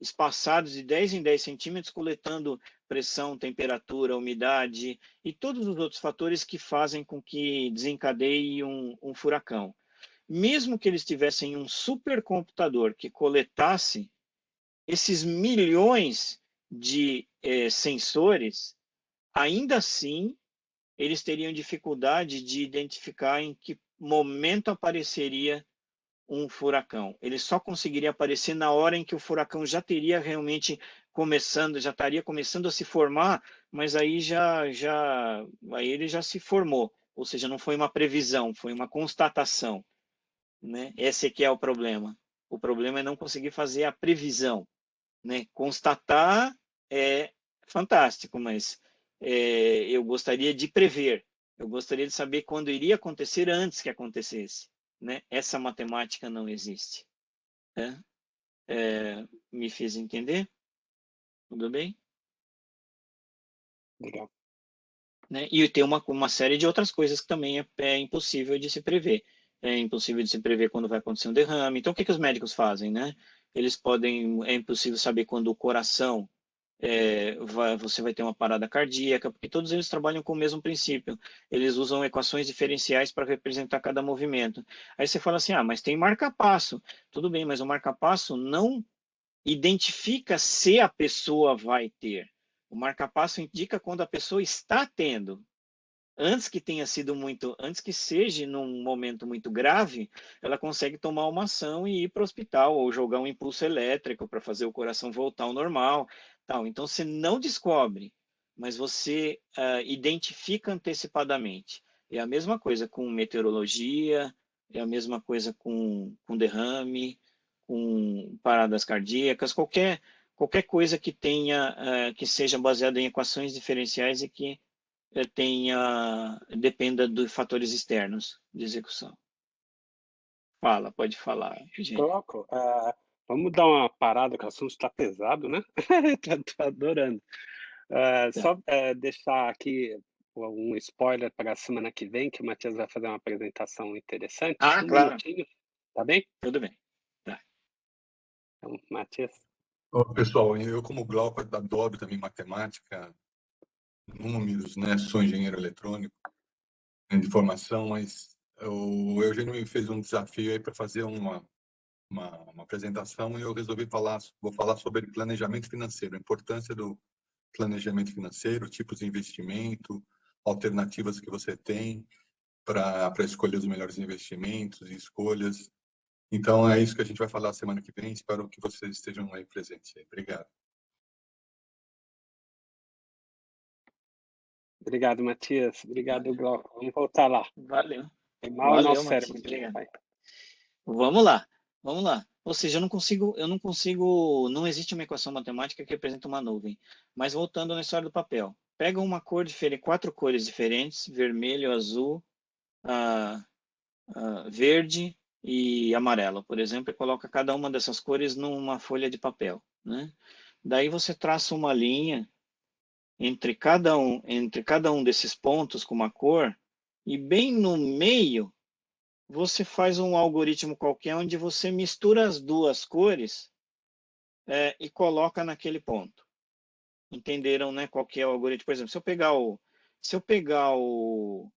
espaçados de 10 em 10 centímetros, coletando pressão, temperatura, umidade e todos os outros fatores que fazem com que desencadeie um furacão. Mesmo que eles tivessem um supercomputador que coletasse esses milhões de sensores, ainda assim eles teriam dificuldade de identificar em que momento apareceria um furacão. Ele só conseguiria aparecer na hora em que o furacão já teria realmente já estaria começando a se formar, mas aí ele já se formou, ou seja, não foi uma previsão, foi uma constatação, né? Esse aqui é o problema. O problema é não conseguir fazer a previsão, né? Constatar é fantástico, mas eu gostaria de prever. Eu gostaria de saber quando iria acontecer antes que acontecesse, né? Essa matemática não existe, né? Me fiz entender? Tudo bem? Legal. Né? E tem uma série de outras coisas que também é impossível de se prever. É impossível de se prever quando vai acontecer um derrame. Então, o que que os médicos fazem, né? É impossível saber quando o coração você vai ter uma parada cardíaca, porque todos eles trabalham com o mesmo princípio. Eles usam equações diferenciais para representar cada movimento. Aí você fala assim, mas tem marca-passo. Tudo bem, mas o marca-passo não identifica se a pessoa vai ter. O marca-passo indica quando a pessoa está tendo. Antes que seja num momento muito grave, ela consegue tomar uma ação e ir para o hospital ou jogar um impulso elétrico para fazer o coração voltar ao normal, tal. Então você não descobre, mas você identifica antecipadamente. É a mesma coisa com meteorologia, é a mesma coisa com derrame, com paradas cardíacas, qualquer coisa que que seja baseada em equações diferenciais e que dependa dos fatores externos de execução. Pode falar, Virginia. Coloco. Vamos dar uma parada, que o assunto está pesado, né? Tô adorando. Tá. Só deixar aqui um spoiler para a semana que vem, que o Matias vai fazer uma apresentação interessante. Ah, Um claro, minutinho, tá bem? tudo bem. Tá. Então, Matias. Ô, pessoal, eu como Glauco adoro também matemática, números, né? Sou engenheiro eletrônico, de formação, mas o Eugênio me fez um desafio aí para fazer uma apresentação e eu resolvi vou falar sobre planejamento financeiro, a importância do planejamento financeiro, tipos de investimento, alternativas que você tem para escolher os melhores investimentos e escolhas. Então, é isso que a gente vai falar semana que vem. Espero que vocês estejam aí presentes. Obrigado. Obrigado, Matias. Obrigado, Valeu. Glauco. Vamos voltar lá. Valeu, Queimar o valeu, nosso cérebro Matias. de novo, Obrigado. vai. Vamos lá, vamos lá. Ou seja, não existe uma equação matemática que representa uma nuvem. Mas voltando na história do papel, pega uma cor diferente, quatro cores diferentes, vermelho, azul, ah, verde e amarelo, por exemplo, e coloca cada uma dessas cores numa folha de papel, né? Daí você traça uma linha entre cada um desses pontos com uma cor e bem no meio você faz um algoritmo qualquer onde você mistura as duas cores e coloca naquele ponto. Entenderam, né? Qual que é o algoritmo? Por exemplo, se eu pegar o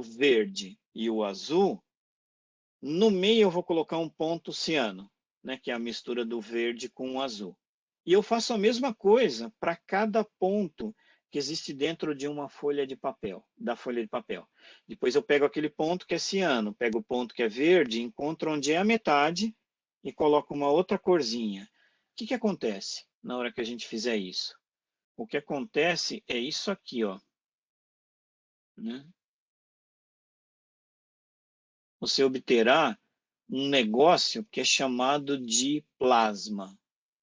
verde e o azul, no meio eu vou colocar um ponto ciano. né, que é a mistura do verde com o azul. E eu faço a mesma coisa para cada ponto que existe dentro de uma folha de papel, da folha de papel. Depois eu pego aquele ponto que é ciano, pego o ponto que é verde, encontro onde é a metade e coloco uma outra corzinha. O que acontece na hora que a gente fizer isso? O que acontece é isso aqui, ó, né? Você obterá um negócio que é chamado de plasma.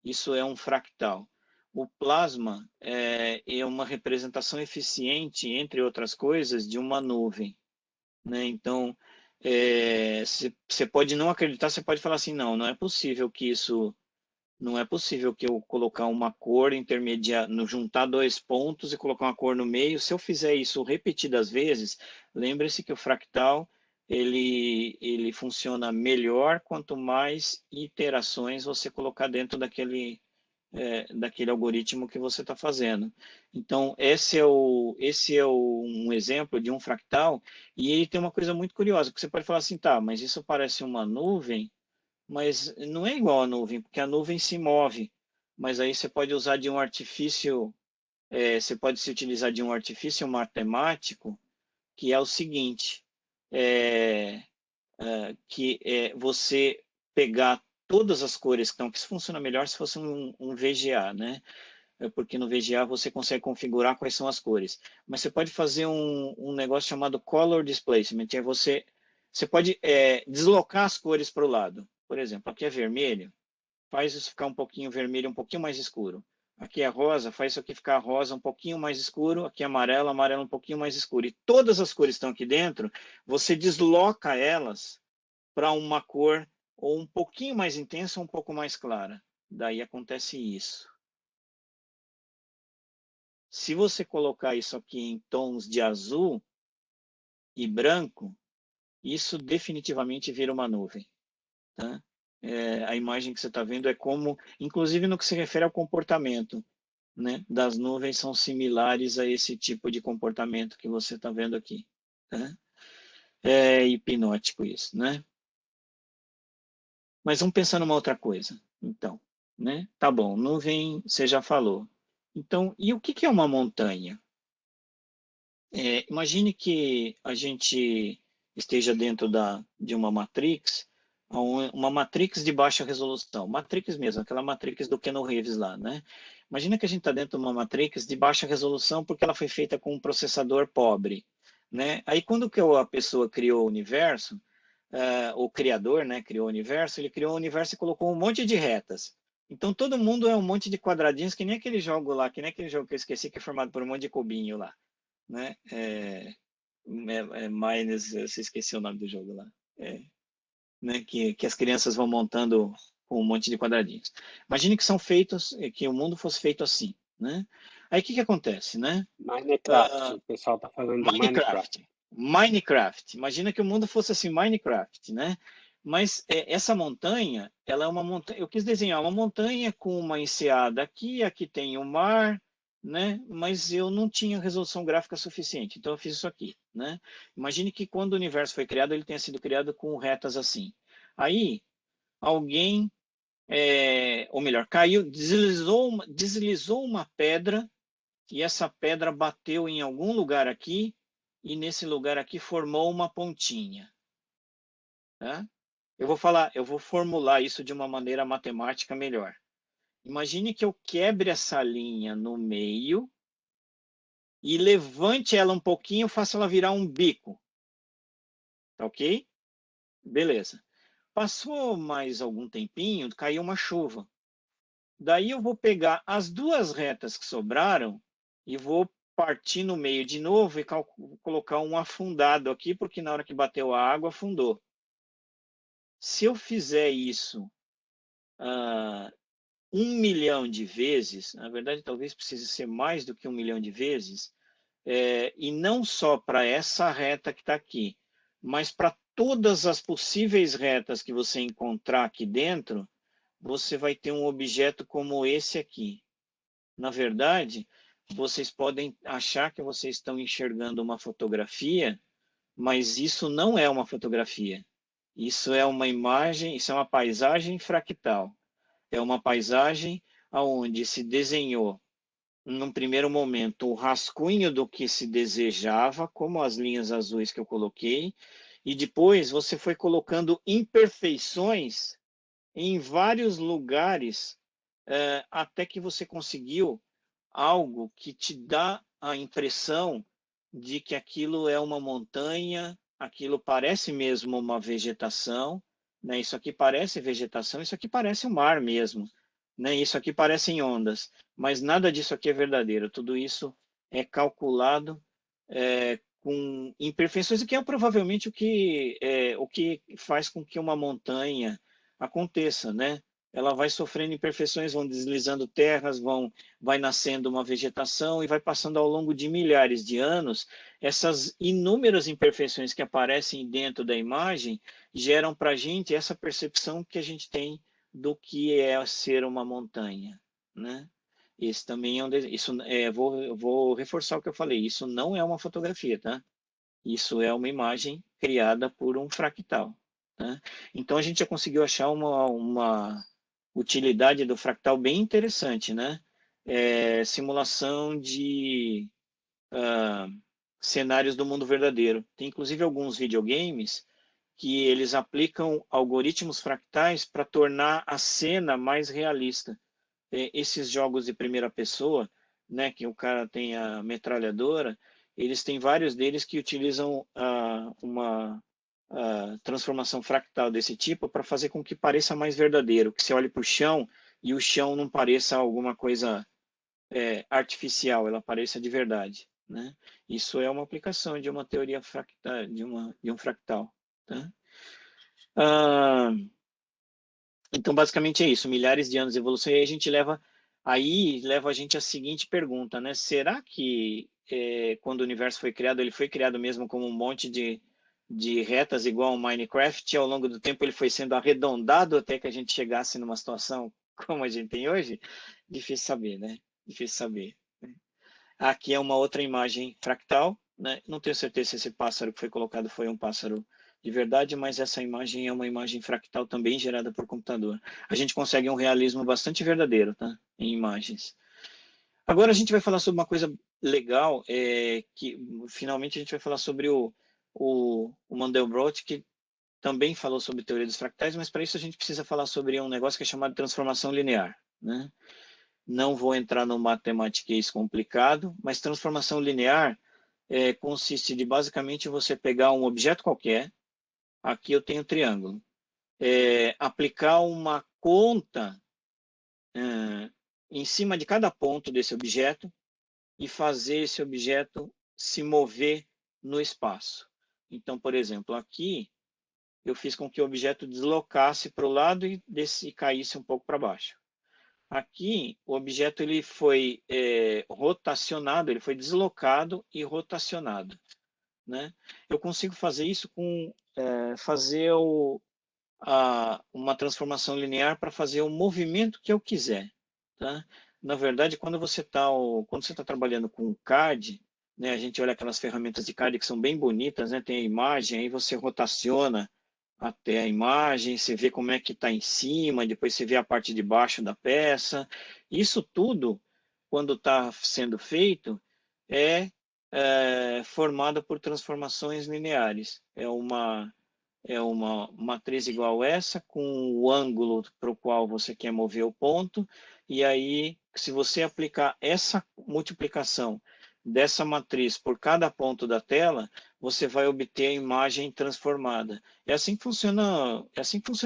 Isso é um fractal. O plasma é uma representação eficiente, entre outras coisas, de uma nuvem, né? Então, você pode não acreditar, você pode falar assim, não é possível que isso, não é possível que eu colocar uma cor intermediária, juntar dois pontos e colocar uma cor no meio. Se eu fizer isso repetidas vezes, lembre-se que o fractal ele funciona melhor quanto mais iterações você colocar dentro daquele algoritmo que você está fazendo. Então, um exemplo de um fractal, e ele tem uma coisa muito curiosa, porque você pode falar assim, tá, mas isso parece uma nuvem, mas não é igual a nuvem, porque a nuvem se move, mas aí você pode usar de um artifício, você pode se utilizar de um artifício matemático, que é o seguinte, que é você pegar todas as cores que estão, que isso funciona melhor se fosse um VGA, né? Porque no VGA você consegue configurar quais são as cores. Mas você pode fazer um negócio chamado Color Displacement, é você pode deslocar as cores para o lado. Por exemplo, aqui é vermelho, faz isso ficar um pouquinho vermelho, um pouquinho mais escuro. Aqui é rosa, faz isso aqui ficar rosa um pouquinho mais escuro. Aqui é amarelo, amarelo um pouquinho mais escuro. E todas as cores que estão aqui dentro, você desloca elas para uma cor ou um pouquinho mais intensa ou um pouco mais clara. Daí acontece isso. Se você colocar isso aqui em tons de azul e branco, isso definitivamente vira uma nuvem. Tá? A imagem que você está vendo é como, inclusive no que se refere ao comportamento, né, das nuvens, são similares a esse tipo de comportamento que você está vendo aqui. Tá? É hipnótico isso, né? Mas vamos pensar numa outra coisa, então. Né? Tá bom, nuvem você já falou. Então, e o que é uma montanha? Imagine que a gente esteja dentro de uma matrix, uma matrix de baixa resolução, matrix mesmo, aquela matrix do Keanu Reeves lá, né? Imagina que a gente está dentro de uma matrix de baixa resolução porque ela foi feita com um processador pobre, né? Aí quando que a pessoa criou o universo, o criador, né, criou o universo, ele criou o universo e colocou um monte de retas. Então todo mundo é um monte de quadradinhos, que nem aquele jogo lá, que nem aquele jogo que eu esqueci, que é formado por um monte de cubinho lá, né? Minus, eu esqueci o nome do jogo lá. Né? Que as crianças vão montando com um monte de quadradinhos. Imagine que são feitos, que o mundo fosse feito assim, né? Aí o que acontece, né? Minecraft, o pessoal tá falando do Minecraft. Minecraft. Imagina que o mundo fosse assim, Minecraft, né? Mas essa montanha, ela é uma montanha. Eu quis desenhar uma montanha com uma enseada aqui tem o mar, né? Mas eu não tinha resolução gráfica suficiente, então eu fiz isso aqui, né? Imagine que quando o universo foi criado, ele tenha sido criado com retas assim. Aí alguém, ou melhor, caiu, deslizou uma pedra e essa pedra bateu em algum lugar aqui e nesse lugar aqui formou uma pontinha. Tá? Eu vou formular isso de uma maneira matemática melhor. Imagine que eu quebre essa linha no meio e levante ela um pouquinho, faça ela virar um bico. Tá ok? Beleza. Passou mais algum tempinho, caiu uma chuva. Daí eu vou pegar as duas retas que sobraram e vou partir no meio de novo e colocar um afundado aqui, porque na hora que bateu a água, afundou. Se eu fizer isso 1 milhão de vezes, na verdade talvez precise ser mais do que 1 milhão de vezes, e não só para essa reta que está aqui, mas para todas as possíveis retas que você encontrar aqui dentro, você vai ter um objeto como esse aqui. Na verdade, vocês podem achar que vocês estão enxergando uma fotografia, mas isso não é uma fotografia. Isso é uma imagem, isso é uma paisagem fractal. É uma paisagem onde se desenhou, num primeiro momento, o rascunho do que se desejava, como as linhas azuis que eu coloquei, e depois você foi colocando imperfeições em vários lugares, até que você conseguiu algo que te dá a impressão de que aquilo é uma montanha, aquilo parece mesmo uma vegetação, né? Isso aqui parece vegetação, isso aqui parece o mar mesmo, né? Isso aqui parecem ondas, mas nada disso aqui é verdadeiro. Tudo isso é calculado com imperfeições, que é provavelmente o que faz com que uma montanha aconteça, né? Ela vai sofrendo imperfeições, vão deslizando terras, vai nascendo uma vegetação e vai passando ao longo de milhares de anos. Essas inúmeras imperfeições que aparecem dentro da imagem geram para a gente essa percepção que a gente tem do que é ser uma montanha, né? Esse também é vou reforçar o que eu falei. Isso não é uma fotografia, tá? Isso é uma imagem criada por um fractal, tá? Então a gente já conseguiu achar uma utilidade do fractal bem interessante, né? Simulação de cenários do mundo verdadeiro. Tem inclusive alguns videogames que eles aplicam algoritmos fractais para tornar a cena mais realista. Esses jogos de primeira pessoa, né, que o cara tem a metralhadora, eles têm vários deles que utilizam uma transformação fractal desse tipo para fazer com que pareça mais verdadeiro, que você olhe para o chão e o chão não pareça alguma coisa artificial, ela pareça de verdade, né? Isso é uma aplicação de uma teoria fractal, de um fractal, tá? Então, basicamente é isso, milhares de anos de evolução, e aí leva a gente à seguinte pergunta, né? Será que quando o universo foi criado, ele foi criado mesmo como um monte de retas igual ao Minecraft, e ao longo do tempo ele foi sendo arredondado até que a gente chegasse numa situação como a gente tem hoje? Difícil saber, né? Difícil saber. Aqui é uma outra imagem fractal, né? Não tenho certeza se esse pássaro que foi colocado foi um pássaro de verdade, mas essa imagem é uma imagem fractal também gerada por computador. A gente consegue um realismo bastante verdadeiro, tá? Em imagens. Agora a gente vai falar sobre uma coisa legal, que finalmente a gente vai falar sobre o Mandelbrot, que também falou sobre teoria dos fractais, mas para isso a gente precisa falar sobre um negócio que é chamado de transformação linear, né? Não vou entrar no matematiquês complicado, mas transformação linear consiste de basicamente você pegar um objeto qualquer, aqui eu tenho um triângulo, aplicar uma conta em cima de cada ponto desse objeto e fazer esse objeto se mover no espaço. Então, por exemplo, aqui eu fiz com que o objeto deslocasse para o lado e caísse um pouco para baixo. Aqui, o objeto ele foi rotacionado, ele foi deslocado e rotacionado, né? Eu consigo fazer isso com uma transformação linear para fazer o movimento que eu quiser, tá? Na verdade, quando você está trabalhando com CAD, né, a gente olha aquelas ferramentas de CAD que são bem bonitas, né? Tem a imagem, aí você rotaciona até a imagem, você vê como é que está em cima, depois você vê a parte de baixo da peça. Isso tudo, quando está sendo feito, é formado por transformações lineares. É uma matriz igual essa, com o ângulo para o qual você quer mover o ponto, e aí, se você aplicar essa multiplicação dessa matriz por cada ponto da tela, você vai obter a imagem transformada. É assim que funciona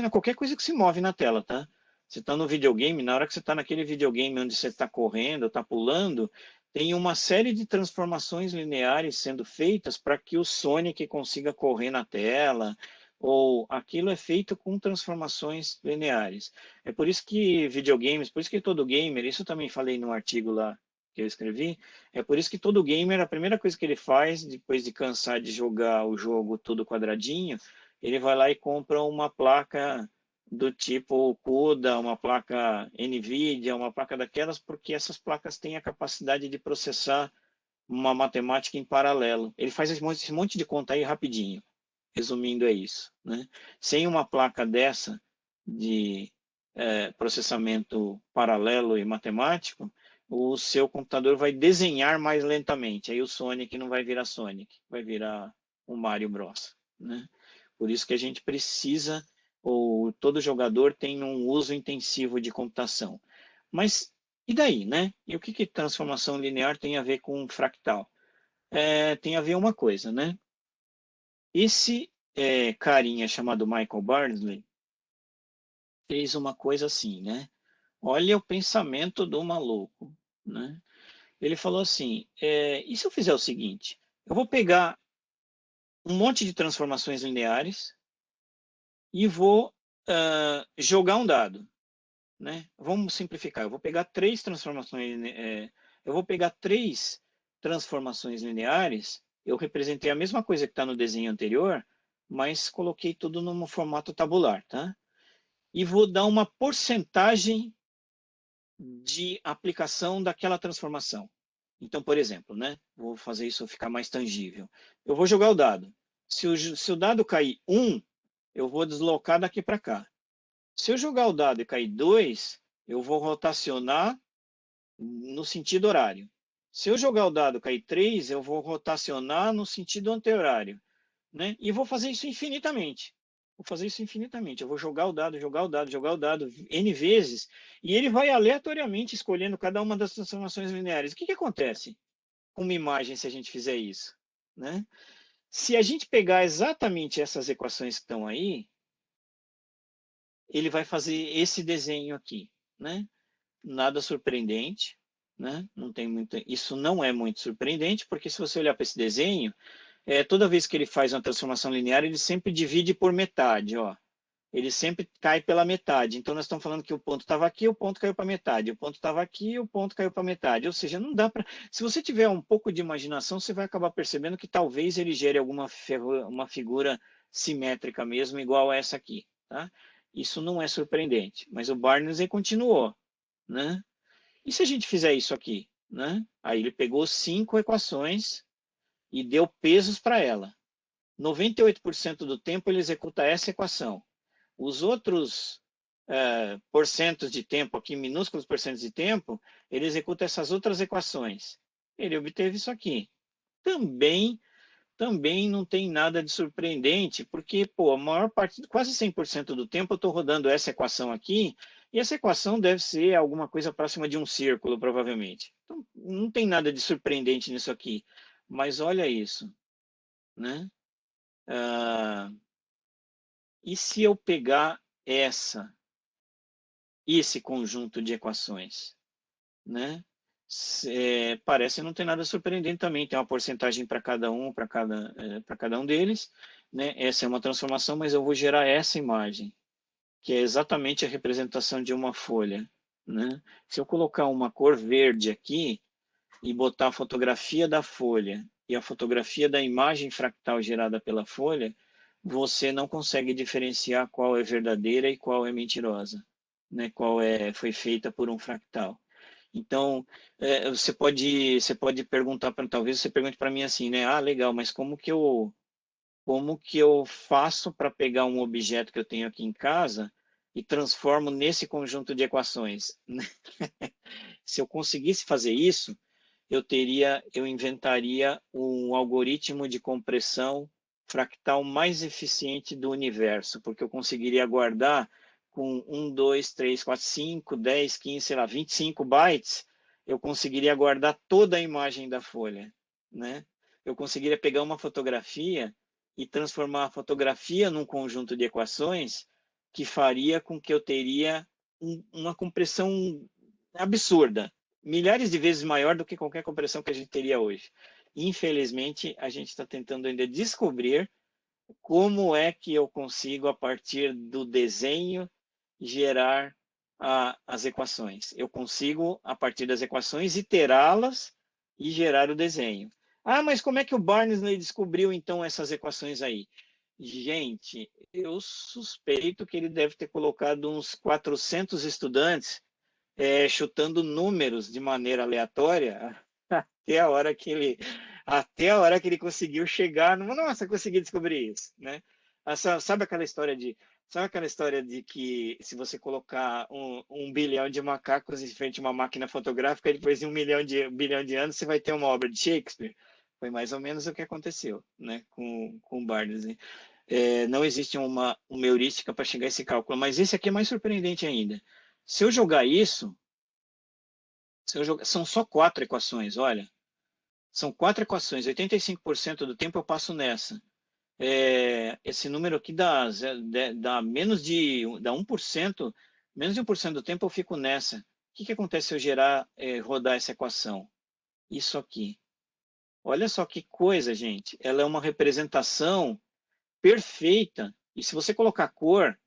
qualquer coisa que se move na tela, tá? Você está no videogame, na hora que você está naquele videogame onde você está correndo, está pulando, tem uma série de transformações lineares sendo feitas para que o Sonic consiga correr na tela, ou aquilo é feito com transformações lineares. É por isso que videogames, por isso que todo gamer, isso eu também falei no artigo lá que eu escrevi, é por isso que todo gamer, a primeira coisa que ele faz, depois de cansar de jogar o jogo todo quadradinho, ele vai lá e compra uma placa do tipo CUDA, uma placa NVIDIA, uma placa daquelas, porque essas placas têm a capacidade de processar uma matemática em paralelo. Ele faz esse monte de conta aí rapidinho. Resumindo, é isso, né? Sem uma placa dessa de processamento paralelo e matemático, o seu computador vai desenhar mais lentamente. Aí o Sonic não vai virar Sonic, vai virar o Mario Bros, né? Por isso que a gente precisa, ou todo jogador tem um uso intensivo de computação. Mas e daí, né? E o que transformação linear tem a ver com fractal? Tem a ver uma coisa, né? Esse carinha chamado Michael Barnsley fez uma coisa assim, né? Olha o pensamento do maluco, né? Ele falou assim, e se eu fizer o seguinte? Eu vou pegar um monte de transformações lineares e vou jogar um dado, né? Vamos simplificar. Eu vou pegar três transformações lineares. Eu representei a mesma coisa que está no desenho anterior, mas coloquei tudo num formato tabular, tá? E vou dar uma porcentagem de aplicação daquela transformação. Então, por exemplo, né? Vou fazer isso ficar mais tangível. Eu vou jogar o dado. Se o dado cair 1, eu vou deslocar daqui para cá. Se eu jogar o dado e cair 2, eu vou rotacionar no sentido horário. Se eu jogar o dado e cair 3, eu vou rotacionar no sentido anti-horário, né? E vou fazer isso infinitamente. Vou fazer isso infinitamente. Eu vou jogar o dado, jogar o dado, jogar o dado N vezes, e ele vai aleatoriamente escolhendo cada uma das transformações lineares. O que acontece com uma imagem se a gente fizer isso, né? Se a gente pegar exatamente essas equações que estão aí, ele vai fazer esse desenho aqui, né? Nada surpreendente, né? Não tem muito, isso não é muito surpreendente, porque se você olhar para esse desenho, toda vez que ele faz uma transformação linear, ele sempre divide por metade, ó. Ele sempre cai pela metade. Então, nós estamos falando que o ponto estava aqui, o ponto caiu para metade. O ponto estava aqui, o ponto caiu para metade. Ou seja, não dá para... Se você tiver um pouco de imaginação, você vai acabar percebendo que talvez ele gere uma figura simétrica mesmo, igual a essa aqui, tá? Isso não é surpreendente. Mas o Barnsley continuou, né? E se a gente fizer isso aqui, né? Aí ele pegou 5 equações e deu pesos para ela. 98% do tempo ele executa essa equação. Os outros porcentos de tempo, aqui minúsculos porcentos de tempo, ele executa essas outras equações. Ele obteve isso aqui. Também não tem nada de surpreendente, porque pô, a maior parte, quase 100% do tempo eu estou rodando essa equação aqui, e essa equação deve ser alguma coisa próxima de um círculo, provavelmente. Então, não tem nada de surpreendente nisso aqui. Mas olha isso, né? E se eu pegar esse conjunto de equações, né? Parece não ter nada surpreendente também, tem uma porcentagem para cada um, para cada um deles, né? Essa é uma transformação, mas eu vou gerar essa imagem, que é exatamente a representação de uma folha, né? Se eu colocar uma cor verde aqui e botar a fotografia da folha e a fotografia da imagem fractal gerada pela folha, você não consegue diferenciar qual é verdadeira e qual é mentirosa, né? Qual foi feita por um fractal. Então, você pode perguntar para, talvez você pergunte para mim assim, né? Ah, legal, mas como que eu faço para pegar um objeto que eu tenho aqui em casa e transformo nesse conjunto de equações? Se eu conseguisse fazer isso, eu inventaria um algoritmo de compressão fractal mais eficiente do universo, porque eu conseguiria guardar com 1, 2, 3, 4, 5, 10, 15, sei lá, 25 bytes, eu conseguiria guardar toda a imagem da folha, né? Eu conseguiria pegar uma fotografia e transformar a fotografia num conjunto de equações que faria com que eu teria uma compressão absurda, milhares de vezes maior do que qualquer compressão que a gente teria hoje. Infelizmente, a gente está tentando ainda descobrir como é que eu consigo, a partir do desenho, gerar as equações. Eu consigo, a partir das equações, iterá-las e gerar o desenho. Ah, mas como é que o Barnsley descobriu, então, essas equações aí? Gente, eu suspeito que ele deve ter colocado uns 400 estudantes chutando números de maneira aleatória até a hora que ele Até a hora que ele conseguiu chegar, nossa, consegui descobrir isso, né? Sabe aquela história de que se você colocar um bilhão de macacos em frente a uma máquina fotográfica, e depois de um bilhão de anos, você vai ter uma obra de Shakespeare? Foi mais ou menos o que aconteceu, né, com Barnes. Não existe uma heurística para chegar a esse cálculo, mas esse aqui é mais surpreendente ainda. Se eu jogar isso, são só 4 equações, olha. São 4 equações, 85% do tempo eu passo nessa. Esse número aqui dá dá 1%, menos de 1% do tempo eu fico nessa. O que acontece se eu rodar essa equação? Isso aqui. Olha só que coisa, gente. Ela é uma representação perfeita. E se você colocar cor,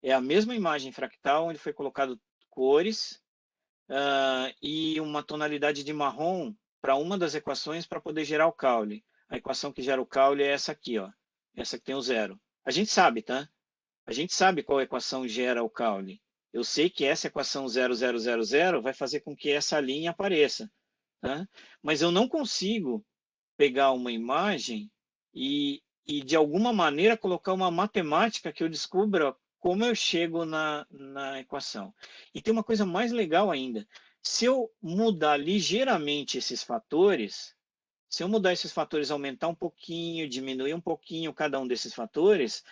é a mesma imagem fractal onde foi colocado cores e uma tonalidade de marrom para uma das equações para poder gerar o caule. A equação que gera o caule é essa aqui, ó. Essa que tem o zero. A gente sabe, tá? A gente sabe qual equação gera o caule. Eu sei que essa equação 0000 vai fazer com que essa linha apareça. Tá? Mas eu não consigo pegar uma imagem e de alguma maneira colocar uma matemática que eu descubra como eu chego na equação. E tem uma coisa mais legal ainda. Se eu mudar ligeiramente esses fatores, se eu mudar esses fatores, aumentar um pouquinho, diminuir um pouquinho cada um desses fatores,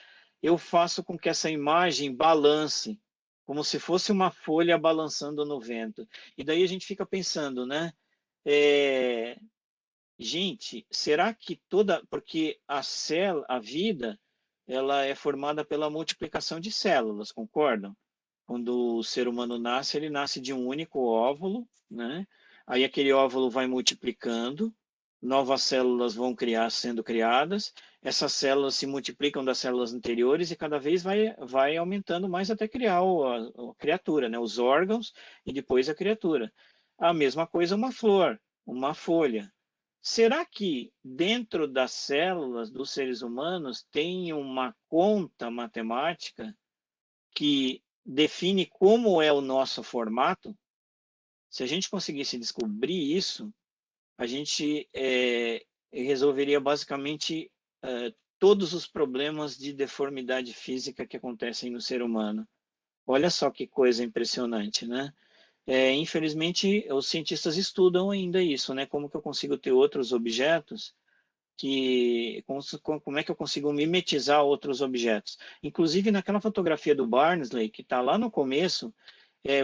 eu faço com que essa imagem balance, como se fosse uma folha balançando no vento. E daí a gente fica pensando, né? Gente, será que porque a vida, ela é formada pela multiplicação de células, concordam? Quando o ser humano nasce, ele nasce de um único óvulo, né? Aí aquele óvulo vai multiplicando, novas células vão sendo criadas, essas células se multiplicam das células anteriores e cada vez vai aumentando mais até criar a criatura, né? Os órgãos e depois a criatura. A mesma coisa uma flor, uma folha. Será que dentro das células dos seres humanos tem uma conta matemática que define como é o nosso formato? Se a gente conseguisse descobrir isso, a gente resolveria basicamente todos os problemas de deformidade física que acontecem no ser humano. Olha só que coisa impressionante, né? Infelizmente, os cientistas estudam ainda isso, né? Como que eu consigo ter outros objetos como é que eu consigo mimetizar outros objetos. Inclusive, naquela fotografia do Barnsley, que está lá no começo,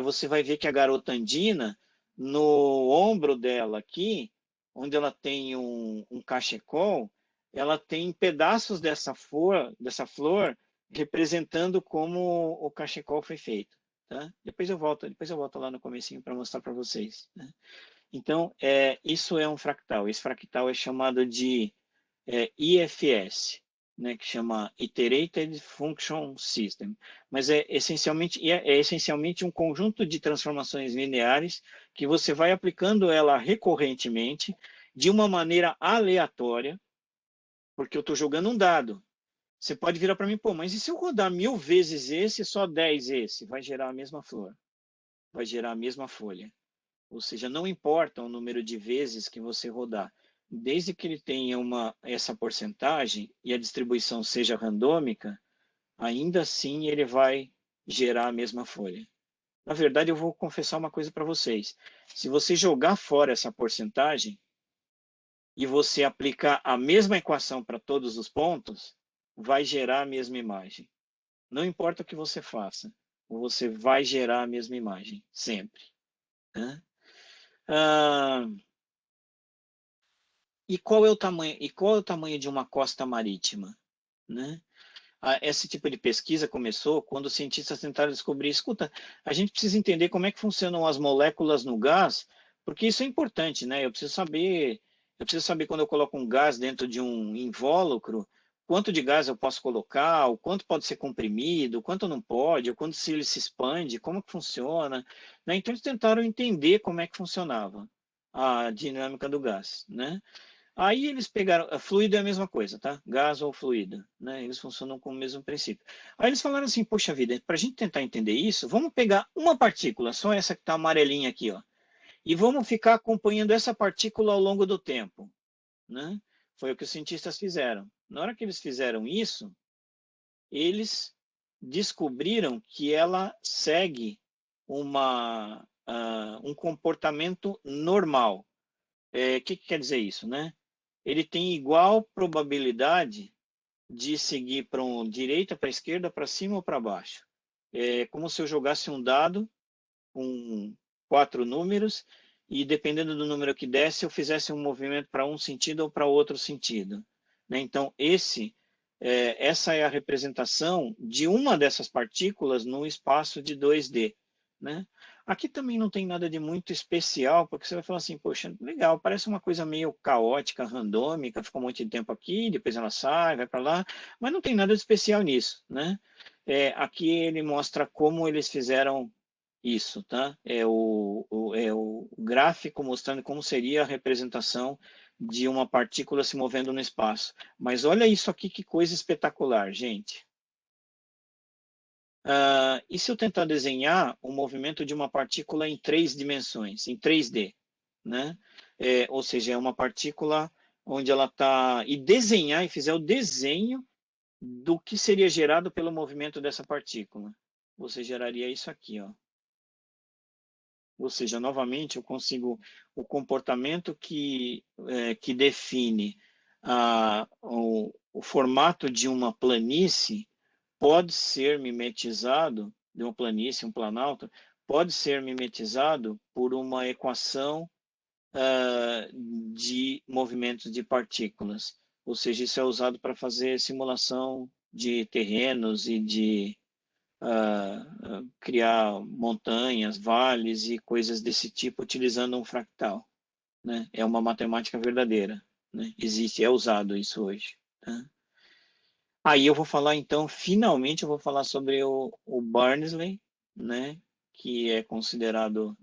você vai ver que a garota andina, no ombro dela aqui, onde ela tem um cachecol, ela tem pedaços dessa flor representando como o cachecol foi feito. Tá? Depois eu volto lá no comecinho para mostrar para vocês. Né? Então, isso é um fractal. Esse fractal é chamado de IFS, né, que chama Iterated Function System, mas é essencialmente um conjunto de transformações lineares que você vai aplicando ela recorrentemente de uma maneira aleatória, porque eu estou jogando um dado. Você pode virar para mim, pô, mas e se eu rodar 1000 vezes esse, só 10 esse? Vai gerar a mesma flor, vai gerar a mesma folha. Ou seja, não importa o número de vezes que você rodar, desde que ele tenha essa porcentagem e a distribuição seja randômica, ainda assim ele vai gerar a mesma folha. Na verdade, eu vou confessar uma coisa para vocês. Se você jogar fora essa porcentagem e você aplicar a mesma equação para todos os pontos, vai gerar a mesma imagem. Não importa o que você faça, você vai gerar a mesma imagem, sempre. Né? E qual é o tamanho de uma costa marítima? Né? Esse tipo de pesquisa começou quando os cientistas tentaram descobrir, escuta, a gente precisa entender como é que funcionam as moléculas no gás, porque isso é importante, né? Eu preciso saber quando eu coloco um gás dentro de um invólucro, quanto de gás eu posso colocar, o quanto pode ser comprimido, o quanto não pode, o quanto se ele se expande, como que funciona. Né? Então eles tentaram entender como é que funcionava a dinâmica do gás, né? Aí eles pegaram, fluido é a mesma coisa, tá? Gás ou fluido, né? Eles funcionam com o mesmo princípio. Aí eles falaram assim, poxa vida, para a gente tentar entender isso, vamos pegar uma partícula, só essa que está amarelinha aqui, ó, e vamos ficar acompanhando essa partícula ao longo do tempo. né? Foi o que os cientistas fizeram. Na hora que eles fizeram isso, eles descobriram que ela segue um comportamento normal. O que quer dizer isso, né? Ele tem igual probabilidade de seguir para direita, para esquerda, para cima ou para baixo. É como se eu jogasse um dado com 4 números e, dependendo do número que desse, eu fizesse um movimento para um sentido ou para outro sentido, né? Então, essa é a representação de uma dessas partículas num espaço de 2D, né? Aqui também não tem nada de muito especial, porque você vai falar assim, poxa, legal, parece uma coisa meio caótica, randômica, ficou muito tempo aqui, depois ela sai, vai para lá, mas não tem nada de especial nisso, né? Aqui ele mostra como eles fizeram isso, tá? É o gráfico mostrando como seria a representação de uma partícula se movendo no espaço. Mas olha isso aqui, que coisa espetacular, gente. E se eu tentar desenhar o movimento de uma partícula em 3 dimensões, em 3D, né? Ou seja, é uma partícula onde ela está... E desenhar, e fizer o desenho do que seria gerado pelo movimento dessa partícula. Você geraria isso aqui, ó. Ou seja, novamente, eu consigo o comportamento que define o formato de uma planície pode ser mimetizado, de uma planície, um planalto, pode ser mimetizado por uma equação de movimentos de partículas. Ou seja, isso é usado para fazer simulação de terrenos e de criar montanhas, vales e coisas desse tipo utilizando um fractal, né? É uma matemática verdadeira, né? Existe, é usado isso hoje, tá? Aí eu vou falar então, finalmente eu vou falar sobre o Barnsley, né? Que é considerado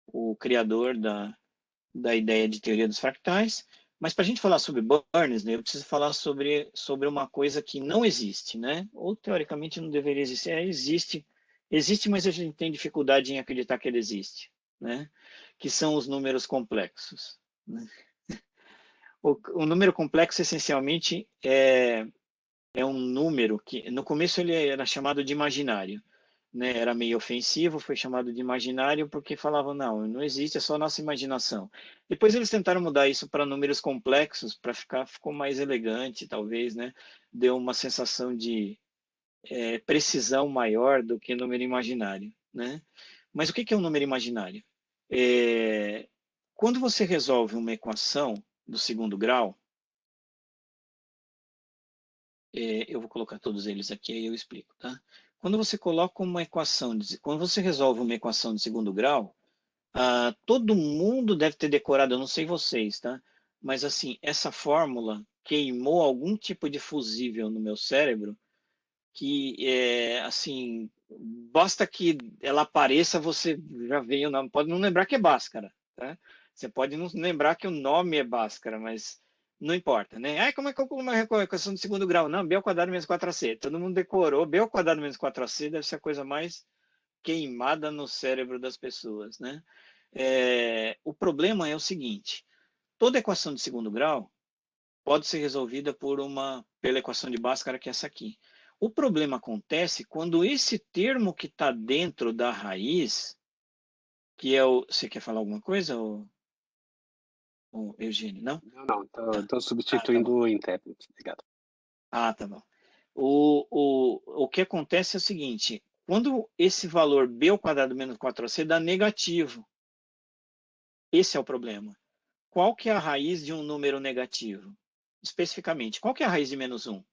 o criador da ideia de teoria dos fractais. Mas para a gente falar sobre Barnsley, eu preciso falar sobre uma coisa que não existe, né? Ou teoricamente não deveria existir. Existe, mas a gente tem dificuldade em acreditar que ele existe, né? Que são os números complexos, né? O número complexo, essencialmente, é um número que, no começo, ele era chamado de imaginário, né? Era meio ofensivo, foi chamado de imaginário porque falavam, não existe, é só nossa imaginação. Depois eles tentaram mudar isso para números complexos, ficou mais elegante, talvez, né? Deu uma sensação de precisão maior do que número imaginário, né? Mas o que é um número imaginário? Quando você resolve uma equação do segundo grau, eu vou colocar todos eles aqui, aí eu explico, tá? Quando você coloca uma equação, quando você resolve uma equação de segundo grau, todo mundo deve ter decorado, eu não sei vocês, tá? Mas assim, essa fórmula queimou algum tipo de fusível no meu cérebro que, assim, basta que ela apareça, você já vem o nome. Pode não lembrar que é Bhaskara, tá? Você pode não lembrar que o nome é Bhaskara, mas não importa, né? Como é que eu calculo uma equação de segundo grau? Não, B ao quadrado menos 4AC. Todo mundo decorou. B ao quadrado menos 4AC deve ser a coisa mais queimada no cérebro das pessoas, né? O problema é o seguinte: toda equação de segundo grau pode ser resolvida pela equação de Bhaskara, que é essa aqui. O problema acontece quando esse termo que está dentro da raiz, que é o... Você quer falar alguma coisa, Eugênio? Não? Não, Tá. estou substituindo o intérprete. Obrigado. Tá bom. O que acontece é o seguinte: quando esse valor b ao quadrado menos 4ac dá negativo, esse é o problema. Qual que é a raiz de um número negativo? Especificamente, qual que é a raiz de menos 1?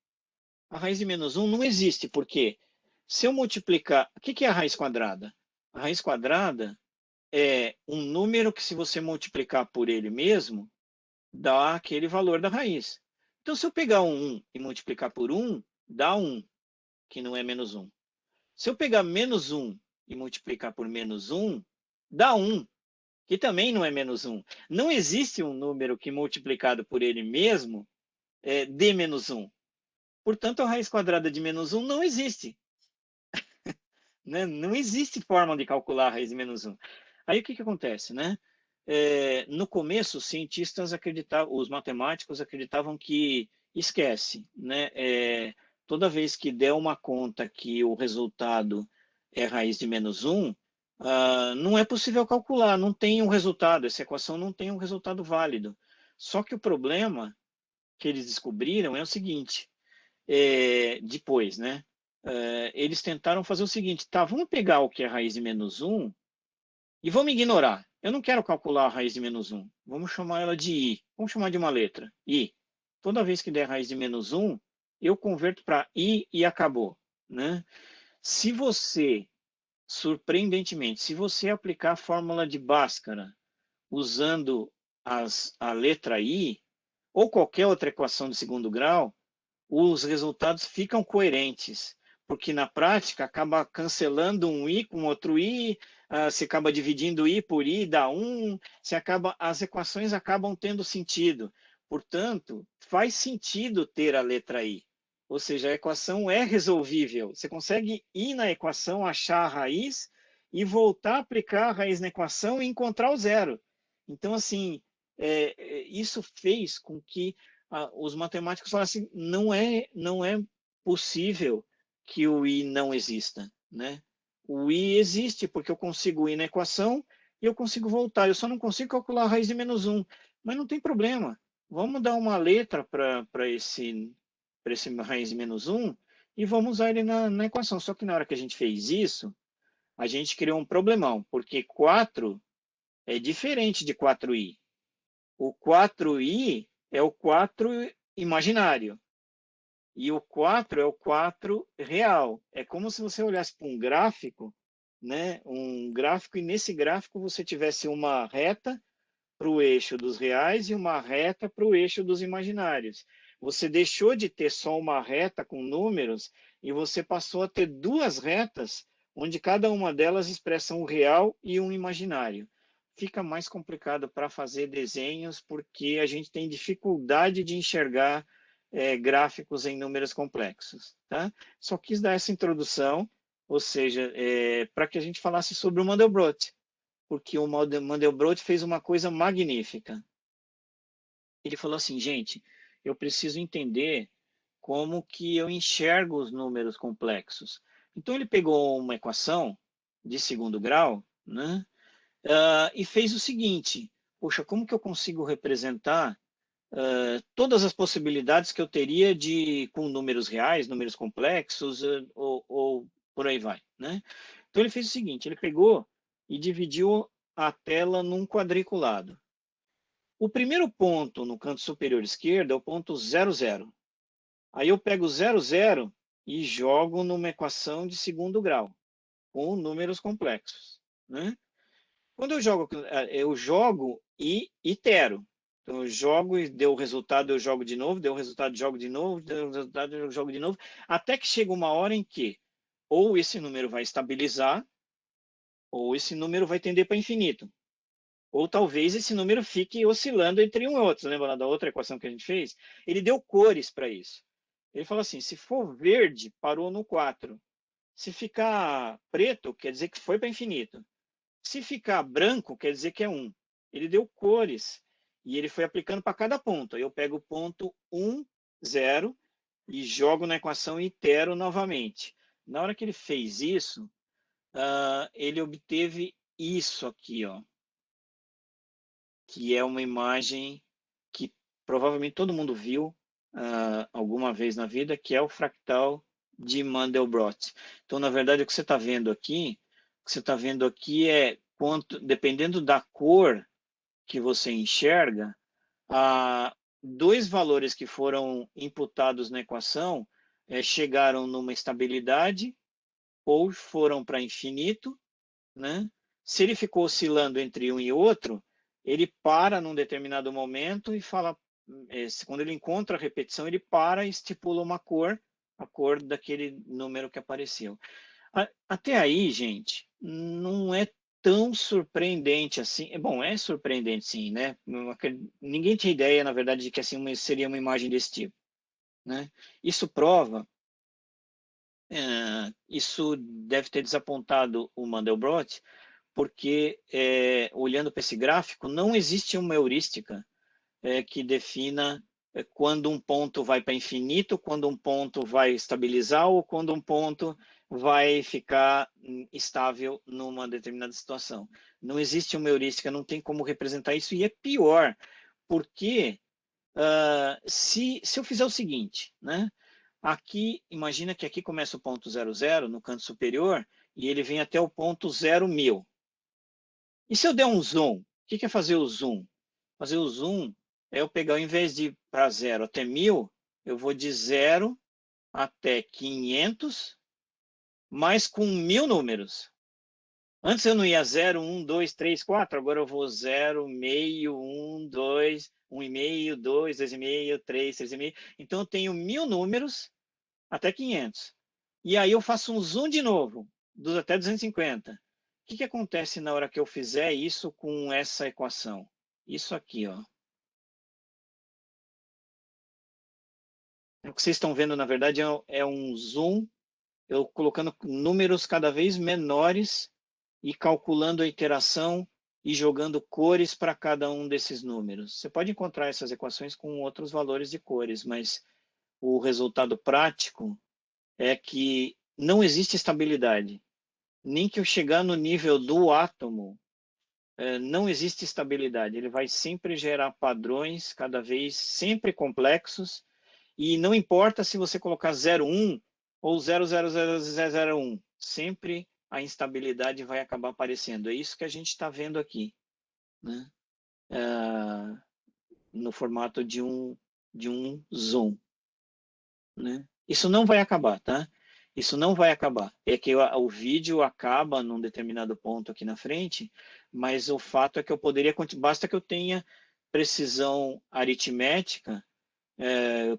A raiz de menos 1 não existe, porque se eu multiplicar... O que é a raiz quadrada? A raiz quadrada é um número que, se você multiplicar por ele mesmo, dá aquele valor da raiz. Então, se eu pegar um 1 e multiplicar por 1, dá 1, que não é menos 1. Se eu pegar menos 1 e multiplicar por menos 1, dá 1, que também não é menos 1. Não existe um número que, multiplicado por ele mesmo, dê menos 1. Portanto, a raiz quadrada de menos 1 não existe. Né? Não existe forma de calcular a raiz de menos 1. Aí o que acontece, né? no começo, os cientistas acreditavam, os matemáticos acreditavam que esquece, né? Toda vez que der uma conta que o resultado é raiz de -1, não é possível calcular, não tem um resultado, essa equação não tem um resultado válido. Só que o problema que eles descobriram é o seguinte, depois, né? Eles tentaram fazer o seguinte, tá, vamos pegar o que é raiz de -1 e vamos ignorar. Eu não quero calcular a raiz de -1, vamos chamar ela de i, vamos chamar de uma letra, i. Toda vez que der raiz de -1, eu converto para i e acabou, né? Se você, surpreendentemente, se você aplicar a fórmula de Bhaskara usando a letra i, ou qualquer outra equação de segundo grau, os resultados ficam coerentes, porque na prática acaba cancelando um i com outro i, se acaba dividindo i por i, dá 1, as equações acabam tendo sentido. Portanto, faz sentido ter a letra i. Ou seja, a equação é resolvível. Você consegue ir na equação, achar a raiz e voltar a aplicar a raiz na equação e encontrar o zero. Então, assim, isso fez com que os matemáticos falam assim, não é possível que o i não exista, né? O i existe porque eu consigo ir na equação e eu consigo voltar. Eu só não consigo calcular a raiz de -1, mas não tem problema. Vamos dar uma letra para esse raiz de -1 e vamos usar ele na equação. Só que na hora que a gente fez isso, a gente criou um problemão, porque 4 é diferente de 4i. O 4i é o 4 imaginário. E o 4 é o 4 real. É como se você olhasse para um gráfico, né? Um gráfico, e nesse gráfico você tivesse uma reta para o eixo dos reais e uma reta para o eixo dos imaginários. Você deixou de ter só uma reta com números e você passou a ter duas retas, onde cada uma delas expressa um real e um imaginário. Fica mais complicado para fazer desenhos porque a gente tem dificuldade de enxergar gráficos em números complexos. Tá? Só quis dar essa introdução, ou seja, para que a gente falasse sobre o Mandelbrot, porque o Mandelbrot fez uma coisa magnífica. Ele falou assim, gente, eu preciso entender como que eu enxergo os números complexos. Então ele pegou uma equação de segundo grau, né, e fez o seguinte, poxa, como que eu consigo representar todas as possibilidades que eu teria com números reais, números complexos, ou por aí vai, né? Então ele fez o seguinte, ele pegou e dividiu a tela num quadriculado. O primeiro ponto no canto superior esquerdo é o ponto 00. Aí eu pego 00 e jogo numa equação de segundo grau, com números complexos, né? Quando eu jogo e itero. Então, eu jogo e deu o resultado, eu jogo de novo, deu o resultado, jogo de novo, deu o resultado, eu jogo de novo, até que chega uma hora em que ou esse número vai estabilizar, ou esse número vai tender para infinito. Ou talvez esse número fique oscilando entre um e outro. Lembra da outra equação que a gente fez? Ele deu cores para isso. Ele falou assim, se for verde, parou no 4. Se ficar preto, quer dizer que foi para infinito. Se ficar branco, quer dizer que é 1. Ele deu cores e ele foi aplicando para cada ponto. Aí eu pego o ponto 1, 0 e jogo na equação e itero novamente. Na hora que ele fez isso, ele obteve isso aqui, ó, que é uma imagem que provavelmente todo mundo viu alguma vez na vida, que é o fractal de Mandelbrot. Então, na verdade, o que você está vendo aqui, é dependendo da cor que você enxerga, dois valores que foram imputados na equação chegaram numa estabilidade ou foram para infinito, né? Se ele ficou oscilando entre um e outro, ele para num determinado momento e fala, quando ele encontra a repetição, ele para e estipula uma cor, a cor daquele número que apareceu. Até aí, gente, não é tão surpreendente assim. Bom, é surpreendente sim, né? Ninguém tinha ideia, na verdade, de que assim seria uma imagem desse tipo, né? Isso prova, isso deve ter desapontado o Mandelbrot, porque, olhando para esse gráfico, não existe uma heurística que defina quando um ponto vai para infinito, quando um ponto vai estabilizar ou quando um ponto vai ficar estável numa determinada situação. Não existe uma heurística, não tem como representar isso, e é pior, porque se eu fizer o seguinte, né? Aqui, imagina que aqui começa o ponto 00 no canto superior e ele vem até o ponto 0.1000. E se eu der um zoom? O que é fazer o zoom? Fazer o zoom é eu pegar, ao invés de ir para 0 até 1000, eu vou de 0 até 500, mas com 1000 números. Antes eu não ia 0, 1, 2, 3, 4, agora eu vou 0, meio, 1, 2, 1,5, 2, 2,5, 3, 3,5. Então eu tenho 1000 números até 500. E aí eu faço um zoom de novo, até 250. O que acontece na hora que eu fizer isso com essa equação? Isso aqui, ó. O que vocês estão vendo, na verdade, é um zoom, eu colocando números cada vez menores e calculando a iteração e jogando cores para cada um desses números. Você pode encontrar essas equações com outros valores de cores, mas o resultado prático é que não existe estabilidade. Nem que eu chegar no nível do átomo, não existe estabilidade. Ele vai sempre gerar padrões, cada vez sempre complexos, e não importa se você colocar 0,1 ou 0,00001, sempre a instabilidade vai acabar aparecendo. É isso que a gente está vendo aqui, né? No formato de um zoom, né? Isso não vai acabar, tá? Isso não vai acabar. É que o vídeo acaba num determinado ponto aqui na frente, mas o fato é que eu poderia, basta que eu tenha precisão aritmética,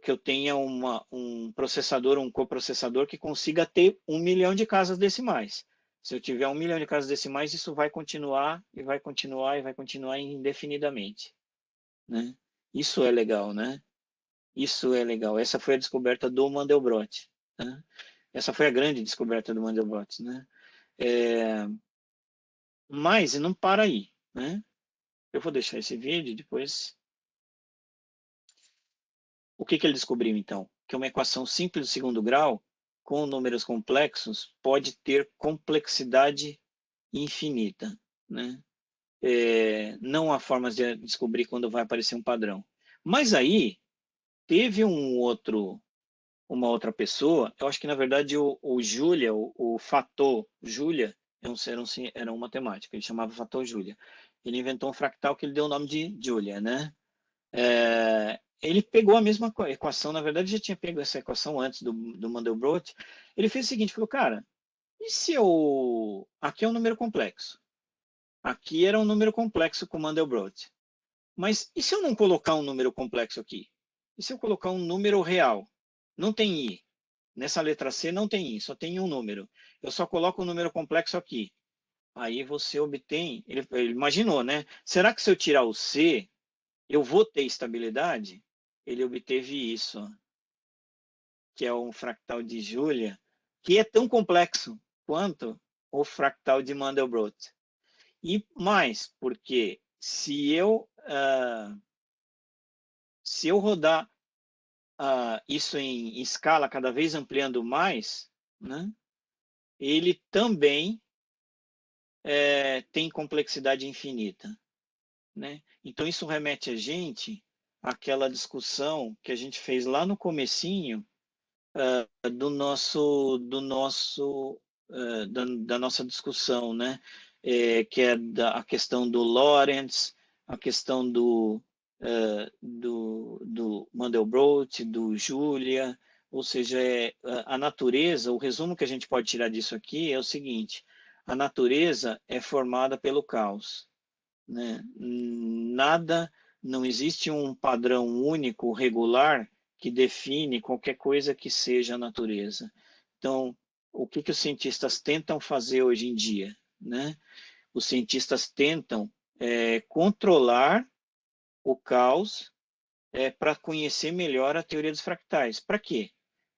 que eu tenha um processador, um coprocessador que consiga ter 1 milhão de casas decimais. Se eu tiver 1 milhão de casas decimais, isso vai continuar e vai continuar e vai continuar indefinidamente, né? Isso é legal, né? Isso é legal. Essa foi a descoberta do Mandelbrot, né? Essa foi a grande descoberta do Mandelbrot, né? Mas não para aí, né? Eu vou deixar esse vídeo depois. O que ele descobriu, então? Que uma equação simples do segundo grau, com números complexos, pode ter complexidade infinita, né? Não há formas de descobrir quando vai aparecer um padrão. Mas aí, teve uma outra pessoa, eu acho que, na verdade, o Julia, o Fator Julia, era um matemático, ele chamava Fator Julia. Ele inventou um fractal que ele deu o nome de Julia, né? Ele pegou a mesma equação, na verdade já tinha pego essa equação antes do Mandelbrot. Ele fez o seguinte, falou, cara, e se eu... Aqui é um número complexo. Aqui era um número complexo com Mandelbrot. Mas e se eu não colocar um número complexo aqui? E se eu colocar um número real? Não tem I. Nessa letra C não tem I, só tem um número. Eu só coloco um número complexo aqui. Aí você obtém... Ele imaginou, né? Será que se eu tirar o C, eu vou ter estabilidade? Ele obteve isso, que é um fractal de Julia, que é tão complexo quanto o fractal de Mandelbrot. E mais, porque se eu rodar isso em escala, cada vez ampliando mais, né, ele também tem complexidade infinita, né? Então isso remete a gente àquela discussão que a gente fez lá no comecinho da nossa discussão, né? Que é a questão do Lorentz, a questão do Mandelbrot, do Julia, ou seja, a natureza, o resumo que a gente pode tirar disso aqui é o seguinte: a natureza é formada pelo caos, né? Não existe um padrão único, regular, que define qualquer coisa que seja a natureza. Então, o que os cientistas tentam fazer hoje em dia, né? Os cientistas tentam controlar o caos para conhecer melhor a teoria dos fractais. Para quê?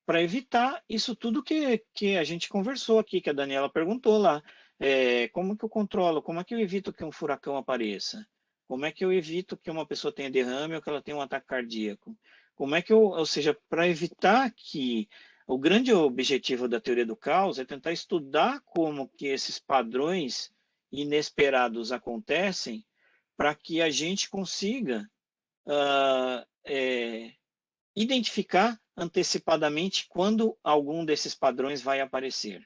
Para evitar isso tudo que a gente conversou aqui, que a Daniela perguntou lá. como que eu controlo? Como é que eu evito que um furacão apareça? Como é que eu evito que uma pessoa tenha derrame ou que ela tenha um ataque cardíaco? Como é que ou seja, para evitar que o grande objetivo da teoria do caos é tentar estudar como que esses padrões inesperados acontecem para que a gente consiga identificar antecipadamente quando algum desses padrões vai aparecer.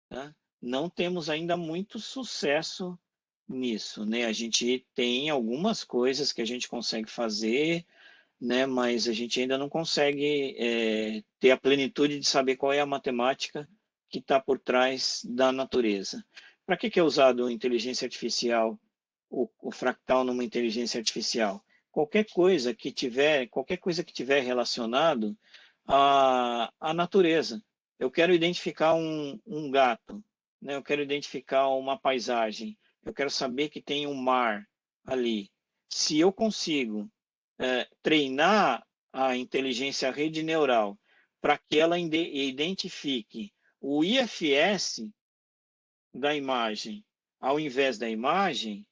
Tá? Não temos ainda muito sucesso nisso, né? A gente tem algumas coisas que a gente consegue fazer, né? Mas a gente ainda não consegue ter a plenitude de saber qual é a matemática que está por trás da natureza. Para que é usado a inteligência artificial, o fractal numa inteligência artificial? Qualquer coisa que tiver relacionado à natureza. Eu quero identificar um gato, né? Eu quero identificar uma paisagem, eu quero saber que tem um mar ali. Se eu consigo treinar a inteligência, a rede neural, para que ela identifique o IFS da imagem ao invés da imagem,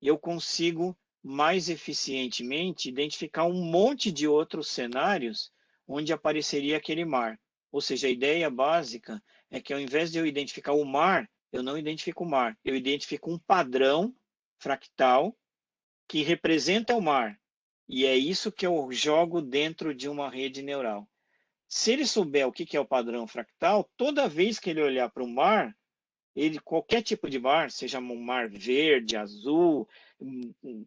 eu consigo mais eficientemente identificar um monte de outros cenários onde apareceria aquele mar. Ou seja, a ideia básica é que ao invés de eu identificar o mar, eu não identifico o mar, eu identifico um padrão fractal que representa o mar. E é isso que eu jogo dentro de uma rede neural. Se ele souber o que é o padrão fractal, toda vez que ele olhar para o mar, qualquer tipo de mar, seja um mar verde, azul,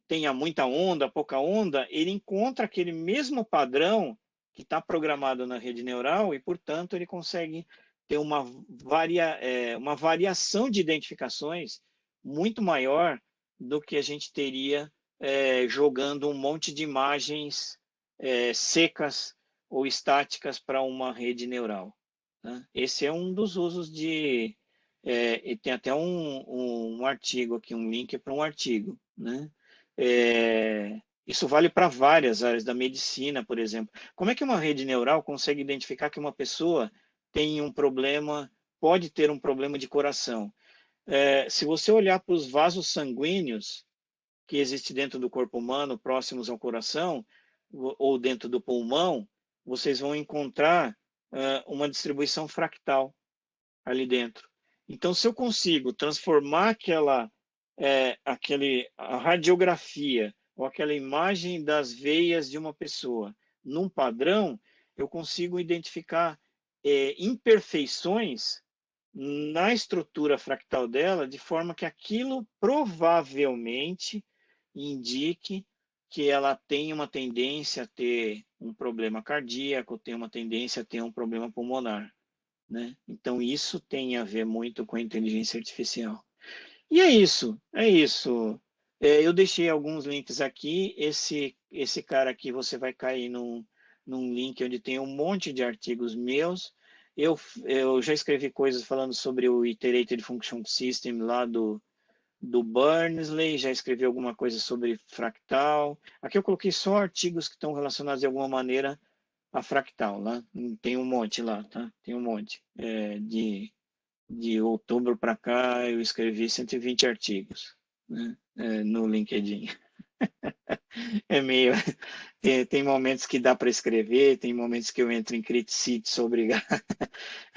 tenha muita onda, pouca onda, ele encontra aquele mesmo padrão que está programado na rede neural e, portanto, ele consegue ter uma variação de identificações muito maior do que a gente teria jogando um monte de imagens secas ou estáticas para uma rede neural. Tá? Esse é um dos usos e tem até um artigo aqui, um link para um artigo, né? Isso vale para várias áreas da medicina, por exemplo. Como é que uma rede neural consegue identificar que uma pessoa tem um problema, pode ter um problema de coração? Se você olhar para os vasos sanguíneos que existem dentro do corpo humano, próximos ao coração, ou dentro do pulmão, vocês vão encontrar uma distribuição fractal ali dentro. Então, se eu consigo transformar a radiografia ou aquela imagem das veias de uma pessoa num padrão, eu consigo identificar imperfeições na estrutura fractal dela, de forma que aquilo provavelmente indique que ela tem uma tendência a ter um problema cardíaco, tem uma tendência a ter um problema pulmonar. Né? Então, isso tem a ver muito com a inteligência artificial. E é isso, é isso. Eu deixei alguns links aqui. Esse cara aqui, você vai cair num link onde tem um monte de artigos meus. Eu já escrevi coisas falando sobre o Iterated Function System lá do Bernsley, já escrevi alguma coisa sobre fractal. Aqui eu coloquei só artigos que estão relacionados de alguma maneira a fractal, lá tem um monte lá, tá? Tem um monte. De outubro para cá eu escrevi 120 artigos, né? No LinkedIn. É meio tem momentos que dá para escrever, tem momentos que eu entro em criticite, sou obrigado.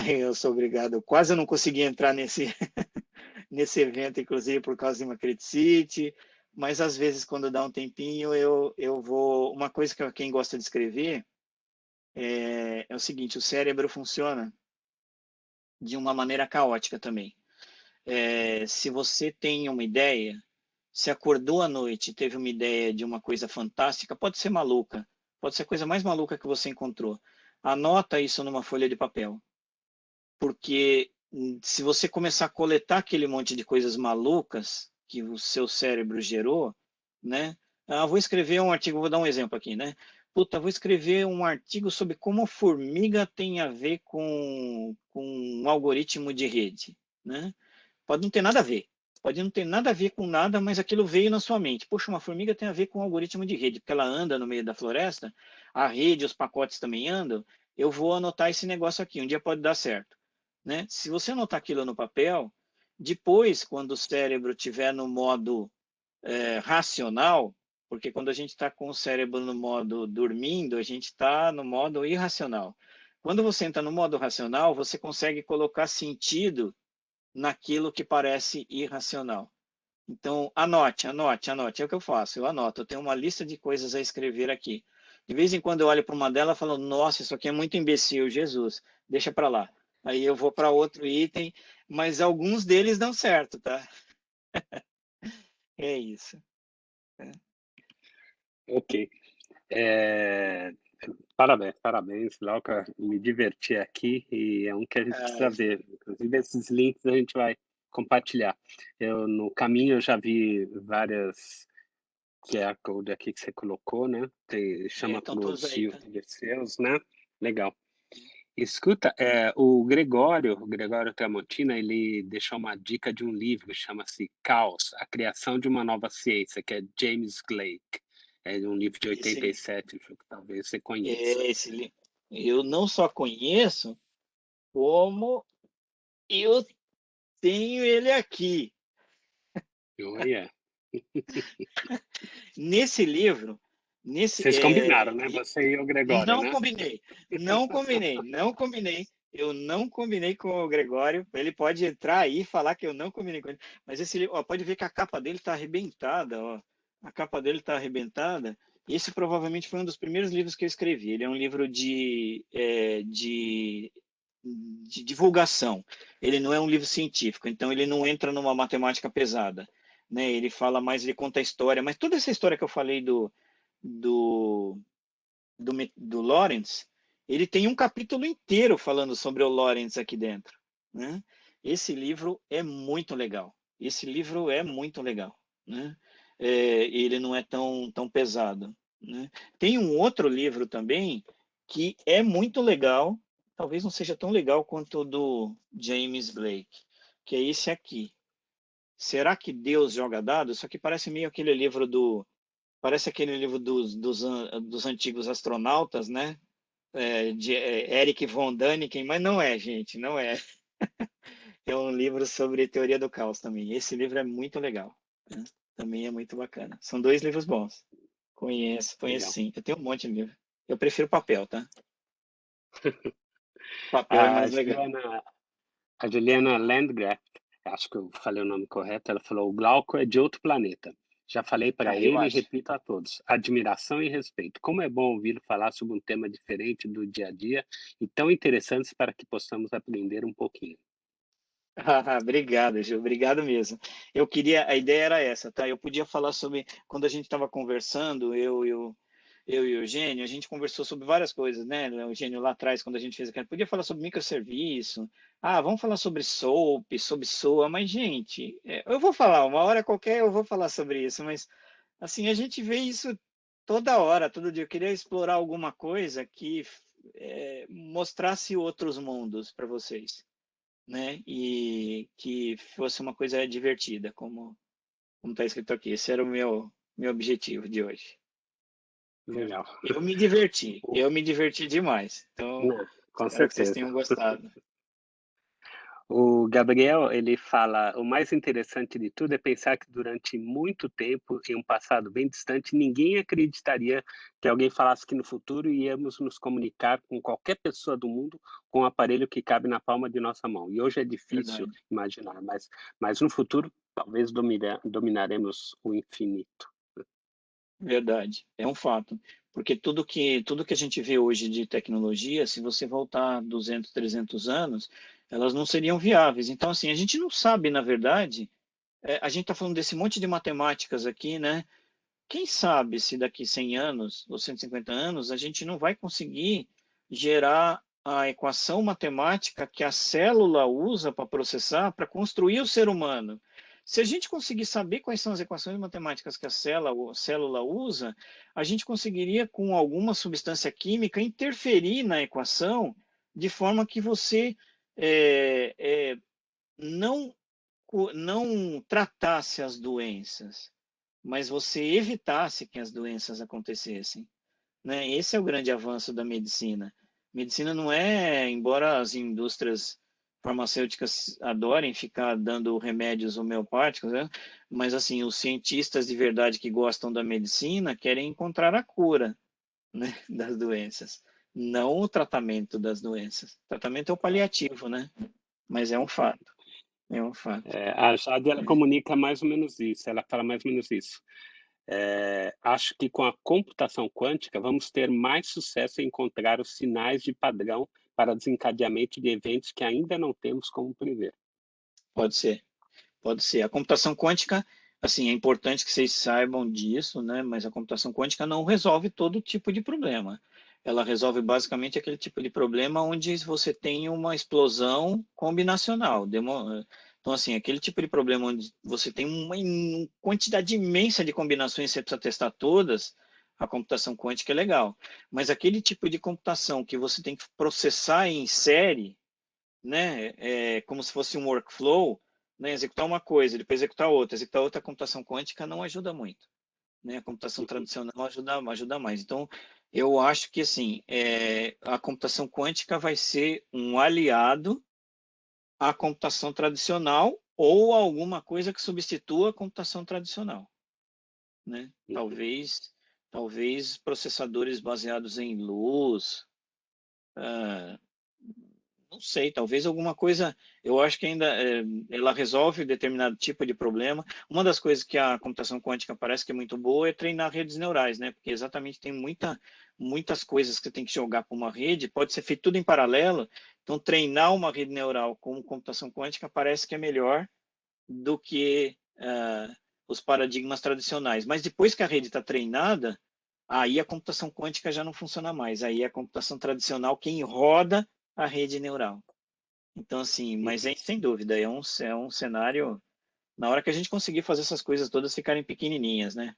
Eu sou obrigado. Quase eu não consegui entrar nesse evento, inclusive por causa de uma criticite, mas às vezes quando dá um tempinho eu vou. Uma coisa que quem gosta de escrever é o seguinte: o cérebro funciona de uma maneira caótica também. Se você tem uma ideia, se acordou à noite e teve uma ideia de uma coisa fantástica, pode ser maluca, pode ser a coisa mais maluca que você encontrou. Anota isso numa folha de papel, porque se você começar a coletar aquele monte de coisas malucas que o seu cérebro gerou, né? Vou escrever um artigo, vou dar um exemplo aqui, né? Vou escrever um artigo sobre como a formiga tem a ver com um algoritmo de rede, né? Pode não ter nada a ver. Pode não ter nada a ver com nada, mas aquilo veio na sua mente. Poxa, uma formiga tem a ver com um algoritmo de rede, porque ela anda no meio da floresta, a rede, os pacotes também andam. Eu vou anotar esse negócio aqui, um dia pode dar certo. Né? Se você anotar aquilo no papel, Depois, quando o cérebro estiver no modo racional, porque quando a gente está com o cérebro no modo dormindo, a gente está no modo irracional. Quando você entra no modo racional, você consegue colocar sentido naquilo que parece irracional. Então, anote. É o que eu faço, eu anoto. Eu tenho uma lista de coisas a escrever aqui. De vez em quando eu olho para uma delas e falo, nossa, isso aqui é muito imbecil, Jesus, deixa para lá. Aí eu vou para outro item, mas alguns deles dão certo, tá? É isso. Ok. É, parabéns, Glauca. Me diverti aqui e é um que a gente precisa ver. Inclusive, esses links a gente vai compartilhar. No caminho, eu já vi várias QR Code aqui que você colocou, né? Chama Estão todos aí, tá? seus, né? Legal. Escuta, o Gregório Tramontina, ele deixou uma dica de um livro que chama-se Caos, a Criação de uma Nova Ciência, que é James Blake. É um livro de 87, que talvez você conheça. Esse livro. Eu não só conheço, como eu tenho ele aqui. Olha. Nesse livro, Vocês combinaram, né? Você e o Gregório, não né? combinei. Eu não combinei com o Gregório. Ele pode entrar aí e falar que eu não combinei com ele. Mas esse livro, ó, pode ver que a capa dele está arrebentada, ó. A capa dele está arrebentada. Esse provavelmente foi um dos primeiros livros que eu escrevi. Ele é um livro de divulgação. Ele não é um livro científico, então ele não entra numa matemática pesada, né? Ele fala mais, ele conta a história, mas toda essa história que eu falei do, do Lawrence, ele tem um capítulo inteiro falando sobre o Lawrence aqui dentro, né? Esse livro é muito legal. Esse livro é muito legal, né? Ele não é tão pesado, né? Tem um outro livro também que é muito legal, talvez não seja tão legal quanto o do James Blake, que é esse aqui. Será que Deus joga dados? Isso aqui parece meio aquele livro parece aquele livro dos antigos astronautas, né? De Eric von Däniken, mas não é, gente, não é. É um livro sobre teoria do caos também. Esse livro é muito legal, né? Também é muito bacana. São dois livros bons. Conheço Legal. sim. Eu tenho um monte de livro. Eu prefiro papel, tá? Papel é A mais legal. Juliana, a Juliana Landgraf, acho que eu falei o nome correto, ela falou: o Glauco é de outro planeta. Já falei para Eu ele e acho. repito a todos: admiração e respeito. Como é bom ouvi-lo falar sobre um tema diferente do dia a dia e tão interessante para que possamos aprender um pouquinho. Obrigado, Gil. Obrigado mesmo. A ideia era essa, tá? Eu podia falar sobre, quando a gente estava conversando, eu e o Eugênio, a gente conversou sobre várias coisas, né? O Eugênio lá atrás, quando a gente fez aquilo, podia falar sobre microserviço. Vamos falar sobre SOAP, sobre SOA, mas, gente, eu vou falar, uma hora qualquer eu vou falar sobre isso, mas, assim, a gente vê isso toda hora, todo dia. Eu queria explorar alguma coisa que mostrasse outros mundos para vocês, né? E que fosse uma coisa divertida, como está escrito aqui. Esse era o meu objetivo de hoje. Legal. Eu me diverti demais. Então, Não, com espero que vocês certeza. tenham gostado. O Gabriel, ele fala: o mais interessante de tudo é pensar que durante muito tempo, em um passado bem distante, ninguém acreditaria que alguém falasse que no futuro íamos nos comunicar com qualquer pessoa do mundo com um aparelho que cabe na palma de nossa mão. E hoje é difícil Verdade. imaginar, mas no futuro talvez dominaremos o infinito. Verdade. É um fato. Porque tudo que a gente vê hoje de tecnologia, se você voltar 200, 300 anos, elas não seriam viáveis. Então, assim, a gente não sabe, na verdade, a gente está falando desse monte de matemáticas aqui, né? Quem sabe se daqui 100 anos ou 150 anos a gente não vai conseguir gerar a equação matemática que a célula usa para processar, para construir o ser humano. Se a gente conseguir saber quais são as equações matemáticas que a célula usa, a gente conseguiria, com alguma substância química, interferir na equação de forma que você não, não tratasse as doenças, mas você evitasse que as doenças acontecessem, né? Esse é o grande avanço da medicina. Medicina não é, embora as indústrias farmacêuticas adorem ficar dando remédios homeopáticos, né? Mas assim, os cientistas de verdade que gostam da medicina querem encontrar a cura, né, das doenças, não o tratamento das doenças. O tratamento é o paliativo, né? Mas é um fato, é um fato. A Jade, ela comunica mais ou menos isso, ela fala mais ou menos isso. Acho que com a computação quântica vamos ter mais sucesso em encontrar os sinais de padrão para desencadeamento de eventos que ainda não temos como prever. Pode ser. Pode ser. A computação quântica, assim, é importante que vocês saibam disso, né? Mas a computação quântica não resolve todo tipo de problema. Ela resolve basicamente aquele tipo de problema onde você tem uma explosão combinacional. Então, assim, aquele tipo de problema onde você tem uma quantidade imensa de combinações, você precisa testar todas, a computação quântica é legal. Mas aquele tipo de computação que você tem que processar em série, né? Como se fosse um workflow, né? Executar uma coisa, depois executar outra, a computação quântica não ajuda muito, né? A computação tradicional ajuda mais. Então, eu acho que assim, a computação quântica vai ser um aliado à computação tradicional ou alguma coisa que substitua a computação tradicional, né? Talvez processadores baseados em luz, ah, não sei, talvez alguma coisa. Eu acho que ainda ela resolve determinado tipo de problema. Uma das coisas que a computação quântica parece que é muito boa é treinar redes neurais, né? Porque exatamente tem muitas coisas que você tem que jogar para uma rede, pode ser feito tudo em paralelo. Então, treinar uma rede neural com computação quântica parece que é melhor do que os paradigmas tradicionais. Mas depois que a rede está treinada, aí a computação quântica já não funciona mais. Aí é a computação tradicional quem roda a rede neural. Então, assim, mas sem dúvida, é um cenário. Na hora que a gente conseguir fazer essas coisas todas ficarem pequenininhas, né?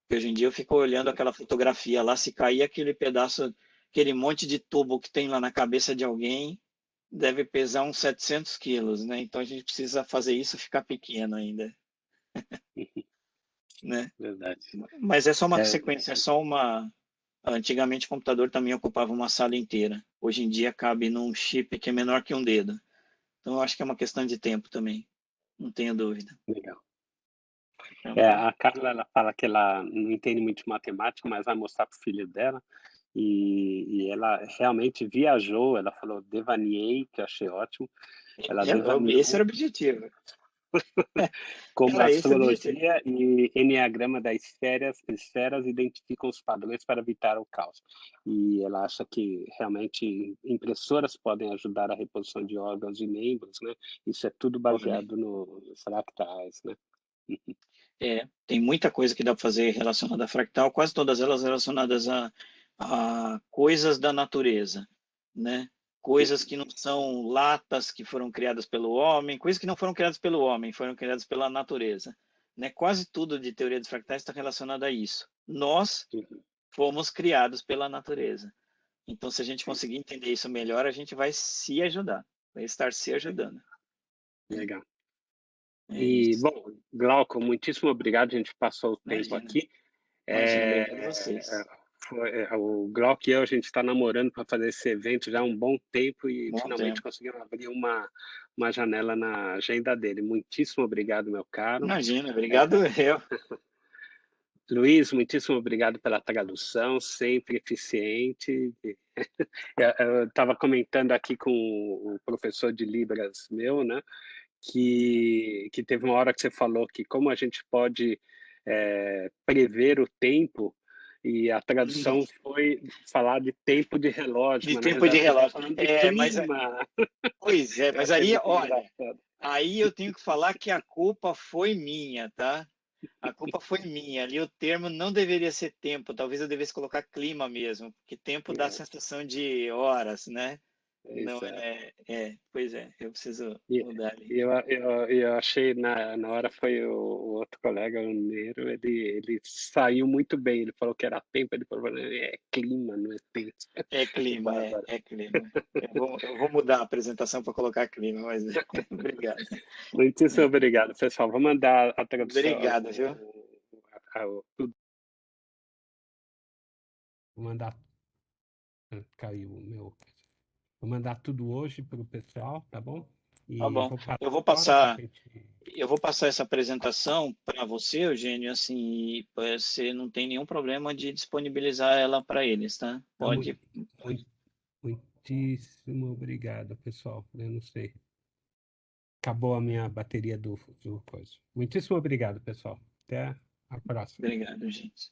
Porque hoje em dia eu fico olhando aquela fotografia lá, se cair aquele pedaço, aquele monte de tubo que tem lá na cabeça de alguém, deve pesar uns 700 quilos, né? Então a gente precisa fazer isso ficar pequeno ainda, né? Verdade. Mas é só uma sequência, é só uma. Antigamente o computador também ocupava uma sala inteira. Hoje em dia cabe num chip que é menor que um dedo. Então eu acho que é uma questão de tempo também. Não tenho dúvida. Legal. Tranquilo. A Carla, ela fala que ela não entende muito de matemática, mas vai mostrar para o filho dela. E ela realmente viajou, ela falou devaneei, que eu achei ótimo. Ela Esse era devaneou o objetivo. como Era esse o objetivo. astrologia e enneagrama das esferas identificam os padrões para evitar o caos. E ela acha que realmente impressoras podem ajudar a reposição de órgãos e membros, né? Isso é tudo Olha, baseado nos fractais, né? tem muita coisa que dá para fazer relacionada a fractal, quase todas elas relacionadas a coisas da natureza, né? Coisas que não são latas que foram criadas pelo homem, coisas que não foram criadas pelo homem, foram criadas pela natureza, né? Quase tudo de teoria dos fractais está relacionado a isso. Nós fomos criados pela natureza. Então, se a gente conseguir entender isso melhor, a gente vai se ajudar, vai estar se ajudando. Legal. É E, isso. bom, Glauco, muitíssimo obrigado, a gente passou o tempo Imagina, aqui. imagina, obrigado a É, vocês. o Glauco e eu, a gente está namorando para fazer esse evento já há um bom tempo e Bom finalmente tempo. conseguimos abrir uma janela na agenda dele. Muitíssimo obrado, meu caro. Imagina, obrigado eu. Luiz, muitíssimo obrigado pela tradução, sempre eficiente. Eu estava comentando aqui com o professor de Libras meu, né, que teve uma hora que você falou que como a gente pode prever o tempo, e a tradução foi falar de tempo de relógio, De mas na tempo de realidade você está relógio. falando de clima. Pois é, Eu mas achei aí, muito olha, engraçado. aí eu tenho que falar que a culpa foi minha, tá? A culpa foi minha. Ali o termo não deveria ser tempo, talvez eu devesse colocar clima mesmo, porque tempo dá a É, sensação de horas, né? Não exato. pois é, eu preciso E mudar ali. eu achei na hora foi o outro colega, o Nero, ele saiu muito bem. Ele falou que era tempo, ele falou, é clima, não é tempo. É clima, Bárbaro. é clima. Eu vou mudar a apresentação para colocar clima, mas obrigado. Muitíssimo obrigado, pessoal. Vou mandar a tradução. Obrigado, viu? Tudo. Vou mandar. Caiu o meu. Vou mandar tudo hoje para o pessoal, tá bom? Tá E bom. vou parar Eu vou agora para a passar, gente. eu vou passar essa apresentação para você, Eugênio, assim, e você não tem nenhum problema de disponibilizar ela para eles, tá? Tá, Pode. mui- muitíssimo obrigado, pessoal. Eu não sei. Acabou a minha bateria do coisa. Muitíssimo obrigado, pessoal. Até a próxima. Obrigado, gente.